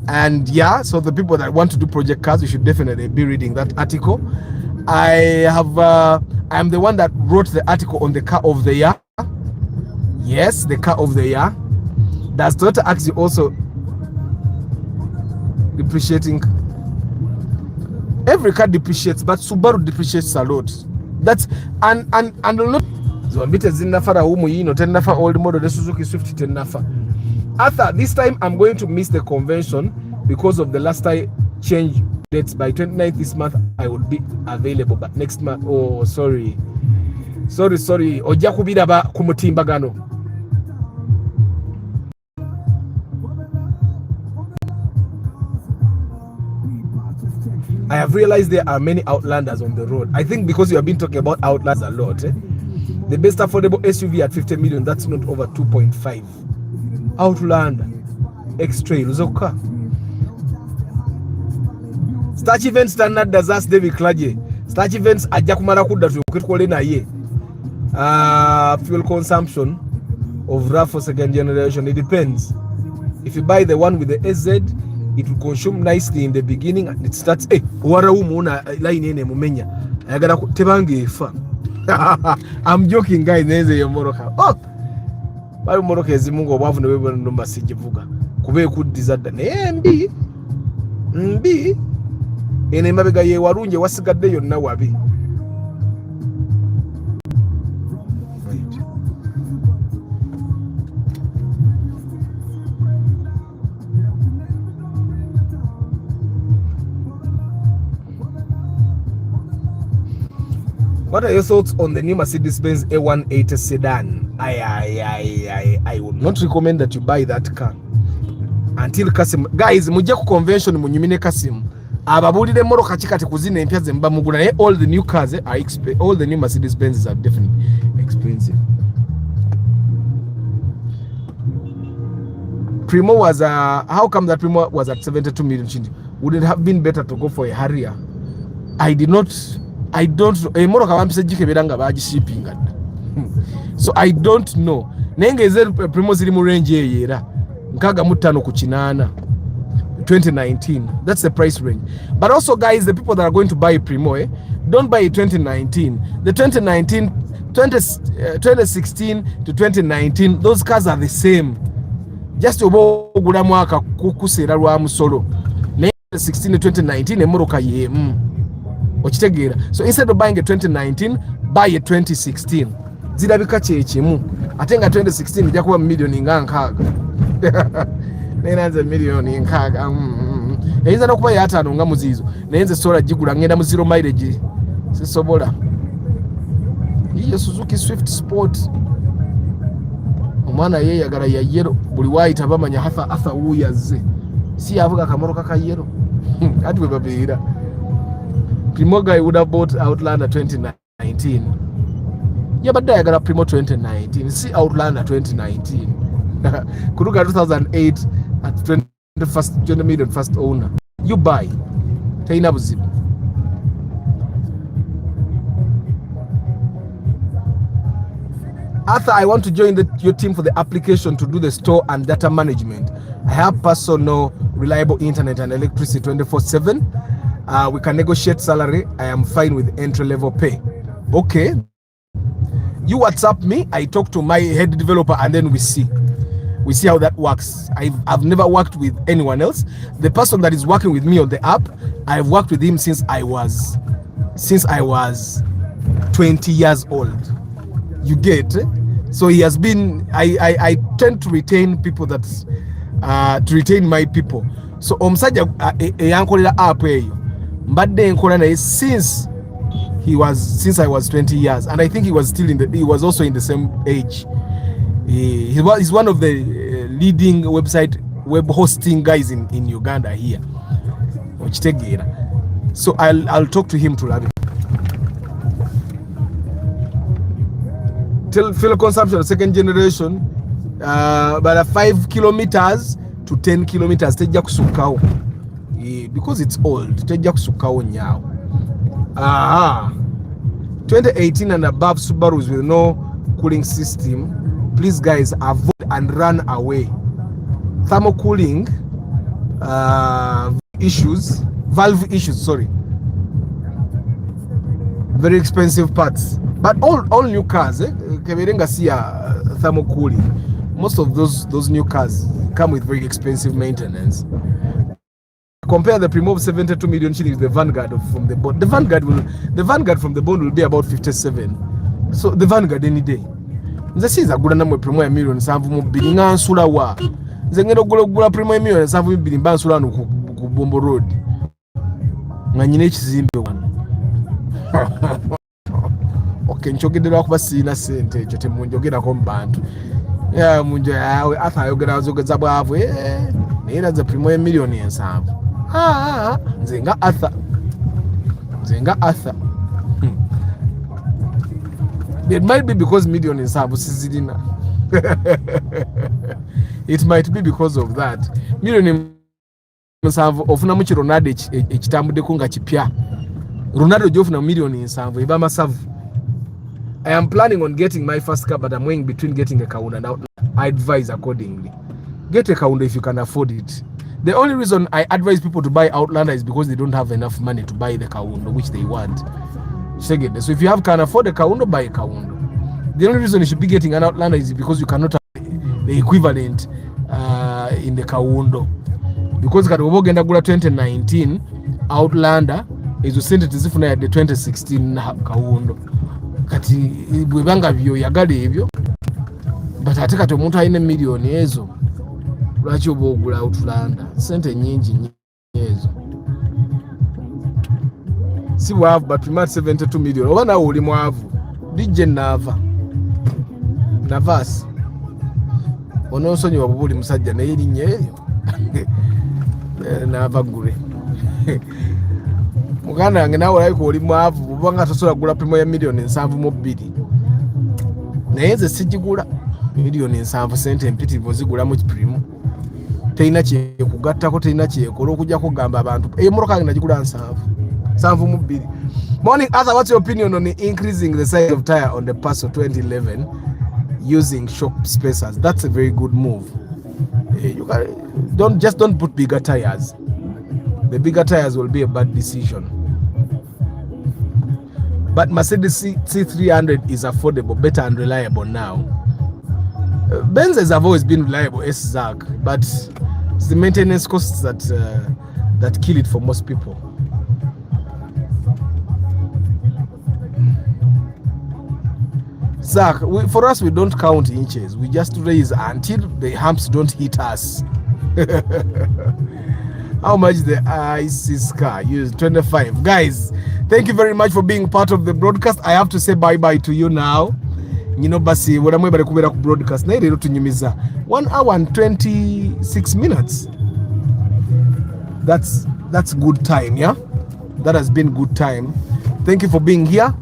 and yeah, so the people that want to do project cars, you should definitely be reading that article. I'm the one that wrote the article on the car of the year. Yes, the car of the year. Does Toyota actually also depreciating? Every car depreciates, but Subaru depreciates a lot. That's and a lot. So bit zinafa humu yino tenafa old model the Suzuki Swift tenafa. After this time, I'm going to miss the convention because of the last time change dates. By 29th this month, I will be available. But next month, oh sorry. Ojja kubiraba ku mutimbagano. I have realized there are many Outlanders on the road. I think because you have been talking about Outlanders a lot. The best affordable SUV at 50 million, that's not over 2.5. Outlander, X-Trail, Zoka. Starch event standard does ask David Klaje. Starch events ajja kumala kudda tukole naye. Fuel consumption of RAV for second generation, it depends. If you buy the one with the SZ, it will consume nicely in the beginning and it starts wara umuna line ene mumenya ayagala tebange fa. I'm joking guys, neze yo moroka bali moroka ezimungu obwavu ne bebona nomba sijivuga kube ku dizada ne mbi ene mabega ye warunje wasigadde yonna wabi. What are your thoughts on the new Mercedes-Benz A180 sedan? I would not recommend that you buy that car until Kasim. Guys, mujja ku convention munyumine Kasim. Ababulire moroka kikati kuzina empya zemba mugula. All the new cars are expensive. All the new Mercedes-Benz are definitely expensive. Primo was how come that Primo was at 72 million? Would it have been better to go for a Harrier? I don't know. Moroka wampise jike beranga baji shipping. So I don't know. Nenge ze Primo ziri mu range yera. Nkaga mutano ku 8 2019. That's the price range. But also guys, the people that are going to buy a Primo, don't buy a 2019. The 2016 to 2019, those cars are the same. Just obogula mwaka kukusera lwa musolo. 16 to 2019 emoroka ye so instead of buying a 2019, buy a 2016. Zirabika chechimu. Atenga 2016 ija kuba million nga nkaga. Nenanze million nkaga. Eiza no kuba ya 5 nga muzizo. Nenze sola jigula ngenda mu zero mileage. Sisobola. Iyo Suzuki Swift Sport. Omwana ye yagala ya yero buli waita bamanya hafa uyaze. Si avuga kamoro kaka yero. Atwe babira. Primo guy would have bought Outlander 2019. Yeah, but I got a Primo 2019. See Outlander 2019. Kuruga 2008 at 20 million first owner. You buy. Taina buzib. Arthur, I want to join your team for the application to do the store and data management. I have personal, reliable internet and electricity 24/7. We can negotiate salary. I am fine with entry-level pay. Okay. You WhatsApp me. I talk to my head developer, and then we see how that works. I've never worked with anyone else. The person that is working with me on the app, I've worked with him since I was 20 years old. You get? So he has been. I tend to retain people to retain my people. So omusajja yankolera app eyo. Mbadde nkola naye since I was 20 years, and I think he was also in the same age. He's one of the leading web hosting guys in Uganda here. So I'll talk to him to love it. Fuel consumption second generation but 5 kilometers to 10 kilometers tejja kusukkawo, because it's old, tejja kusukkawo nyaawo. 2018 and above Subarus with no cooling system, please guys avoid and run away. Thermal cooling valve issues, sorry, very expensive parts. But all new cars, keberenga siya thermal cooling. Most of those new cars come with very expensive maintenance. Compare the Premio 72 million shillings, the Vanguard from the bond. The Vanguard from the bond will be about 57. So the Vanguard any day. Nze siza gula namwe Premio ya million 7 nga nsula wa. Nze ngenda gula Premio ya million 7 mba nsula no ku Bombo Road. Nga nyine ekizimbe wano. Okay, nchogedera kuba sina sente ekyo temunjogerako mu bantu. Ya munjo yawe atayogera azogeza bwavu era za Premio ya million 7. Nze nga Arthur. It might be because million is sabu sizilina. It might be because of that. Million sabu ofuna muchi Ronaldo ekitambudeko nga kipya. Ronaldo jofuna million nsavu iba masavu. I am planning on getting my first car, but I'm weighing between getting a Kaunda and Outlander. I advise accordingly. Get a Kaunda if you can afford it. The only reason I advise people to buy Outlander is because they don't have enough money to buy the Kaunda which they want. So if you can afford a Kaunda, buy a Kaunda. The only reason you should be getting an Outlander is because you cannot have the equivalent in the Kaunda. Because Katobogenda gula 2019 Outlander is sent to the 2016 Kaunda. Kati bwebanga byo yagala ebyo, but ate kati omuntu ayina million ezo lwaki oba ogula Outlander sente nyingi ezo si bwavu, but we 72 million oba nawe oli mwavu DJ Navas onosonyiwa bubuli musajja naye erinnya eryo Nava gure muganda wange nawe olayiko oli mwavu bubanga tosobola kugula Premio ya million 7.2 naye nze sigigula million 7 sente empitirivu ozigula mu Premio teina kyekugattako teina kyekola okujja kugamba abantu emmotoka yange nagigula 7.2. Morning Arthur, what's your opinion on increasing the size of tire on the Passo 2011 using shock spacers? That's a very good move. Don't put bigger tires. The bigger tires will be a bad decision. But Mercedes C300 is affordable, better and reliable now. Benzes have always been reliable, S-Zach, but it's the maintenance costs that kill it for most people. Zach, for us, we don't count inches. We just raise until the humps don't hit us. How much the IC's car used? 25. Guys, thank you very much for being part of the broadcast. I have to say bye-bye to you now. You know, basi waramwe bali kubera ku broadcast. Na ile tunyumiza 1 hour and 26 minutes. That's good time, yeah? That has been good time. Thank you for being here.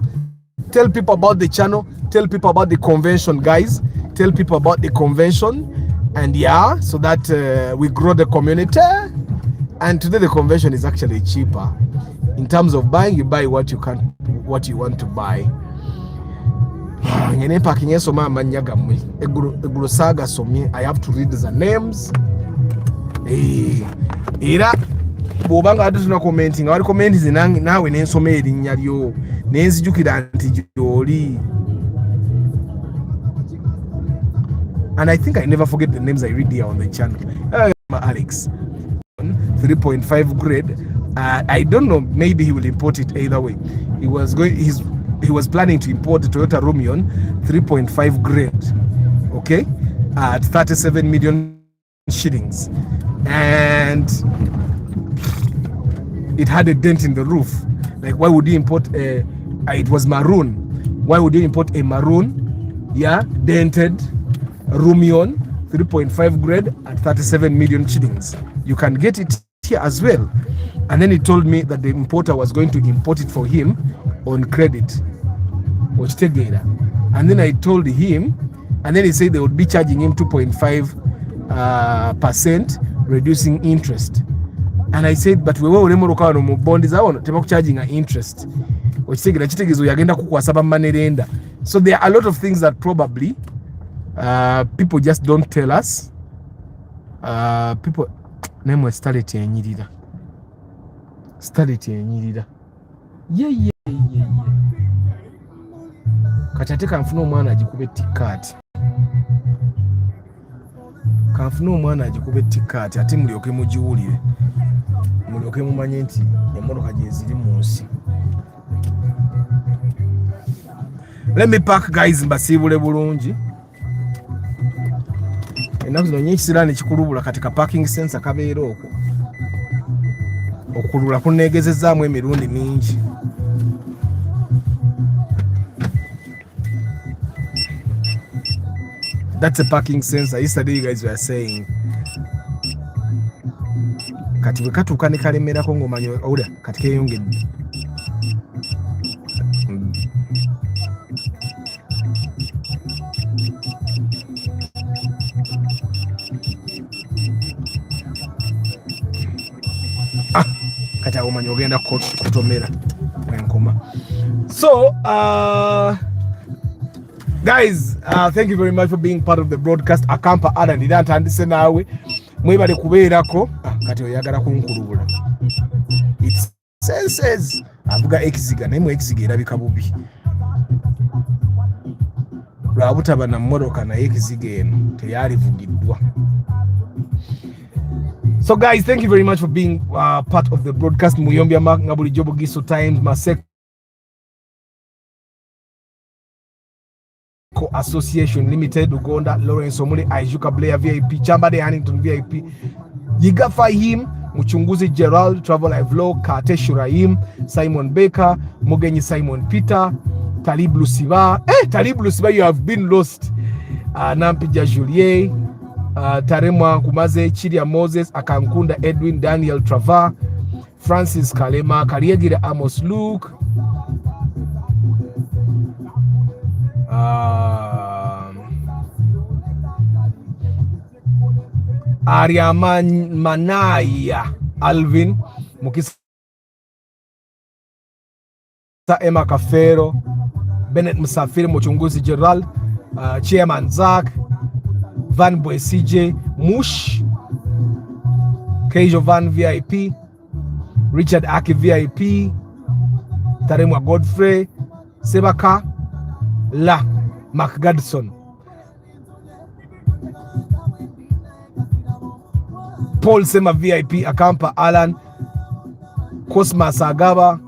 Tell people about the channel. Tell people about the convention, guys. Tell people about the convention. And yeah, so that we grow the community. And today the convention is actually cheaper. In terms of buying, you buy what you want to buy. I have to read the names. Bobanga adutuna commenting awali comments nawe nensoma erinnya lyo nenzijukira nti gyoli. And I think I never forget the names I read here on the channel. Alex 3.5 grade. I don't know, maybe he will import it either way. He was planning to import the Toyota Rumion 3.5 grade, okay, at 37 million shillings, and it had a dent in the roof. Like, why would you import it was maroon. Why would you import a maroon, yeah, dented Rumion 3.5 grade at 37 million shillings? You can get it here as well. And then he told me that the importer was going to import it for him on credit. And then I told him And then he said they would be charging him 2.5% reducing interest. And I said, but wewe ulemoroka wano mu bondi zawo tema charging a interest. Okitegera kitegezo yagenda kukwasa bammanerenda. So there are a lot of things that probably people just don't tell us. People name was started yenyirira. Yeah. Kati kanfuna omwana agikube tikati. Ate mulyoke mugiwulire. Mulyoke mumanye nti emmotoka gye ziri mu nsi. Let me park guys mbasiibule bulungi. Ennaku zino nnyo ekisira ne kikulubula kati ka parking sensor kabeera okwo. Okulula kunneegezezzaamu emirundi mingi. That's a parking sensor. Yesterday you guys were saying kati bwe katuuka ne kalemerako ng'omanya owulira kati keeyongedde. Kati awo omanya ogenda kutomera enkoma. So guys, thank you very much for being part of the broadcast. Akampa ada ndantandise naawe mwebale kubeerako. Kati oyagala kunkulubula. It says avuga ekiziga naye mu ekiziga erabika bubi. Lwabutaba na mmoroka naye ekiziga eno teyalivugiddwa. So guys, thank you very much for being part of the broadcast. Muyombya Mark ngabuli jobo Giso Times Maseko Association Limited Uganda, Lawrence Omuli, Aijuka Blair VIP, Chambade Hannington VIP, Yiga Fahim, Muchunguzi Gerald, Travel Live Law, Kate Shuraim, Simon Baker, Mugenyi Simon Peter, Talib Lusiba. Talib Lusiba, you have been lost. Nampija Julie, Taremwa Kumaze, Chidia Moses, Akankunda Edwin, Daniel Trava, Francis Kalema, Kariegire Amos Luke, Manaya Alvin Mukisa Emma Kafero, Bennett Musafiri, Muchunguzi Gerald, Chairman Zach, Van Boy CJ, Mush, Kejo Van VIP, Richard Aki VIP, Taremwa Godfrey, Sebaka, La McGadson, Paul Sema VIP, Akampa Alan, Cosmas Agaba,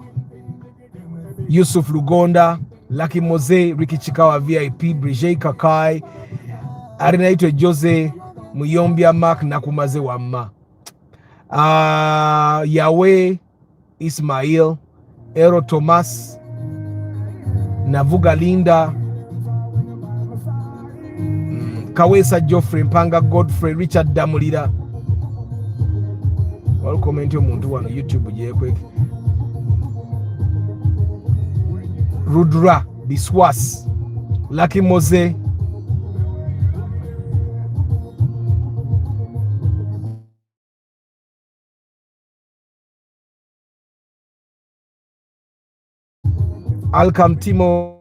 Yusuf Lugonda, Lucky Mose, Ricky Chikawa VIP, Brigitte Kakai, Arinaitwe Jose, Muyombya Mark Nakumaze Wama, Yahweh Ismail, Ero Thomas, Navuga Linda, Kawesa Geoffrey, Mpanga Godfrey, Richard Damulira. Wali komenti omuntu wano YouTube jekweke. Rudra Biswas, Lucky Mose, Alcam Timo,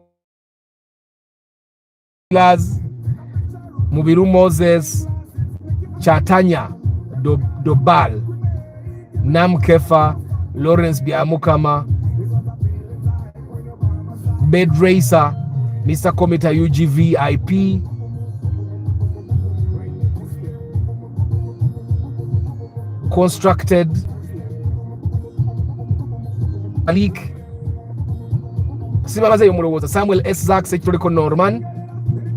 Mubiru Moses, Chatanya Dobal, Nam Kefa, Lawrence Biamukama, Bed Racer, Mr. Kometa UGVIP, Constructed, Malik, Samuel S. Zach, Sectorico Norman,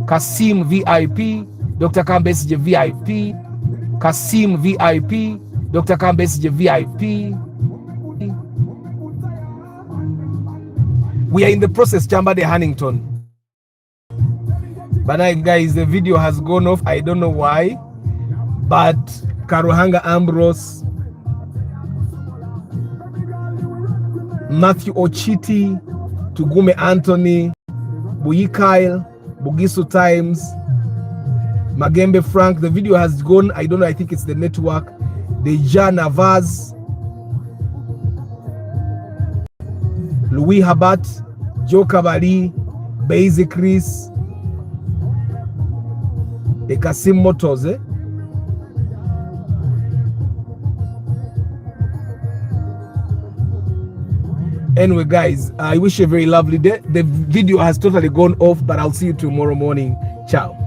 Kasim VIP, Dr. Kambesije VIP, Kasim VIP, Dr. Kambesije VIP. We are in the process, Chambade Hannington. But guys, the video has gone off. I don't know why. But Karuhanga Ambrose, Matthew Ochiti, Tugume Anthony, Buyi Kyle, Bugisu Times, Magembe Frank, the video has gone. I don't know, I think it's the network. Deja Navaz, Louis Habat, Joe Kabali, Basic Chris, Kasim Motors, Anyway, guys, I wish you a very lovely day. The video has totally gone off, but I'll see you tomorrow morning. Ciao.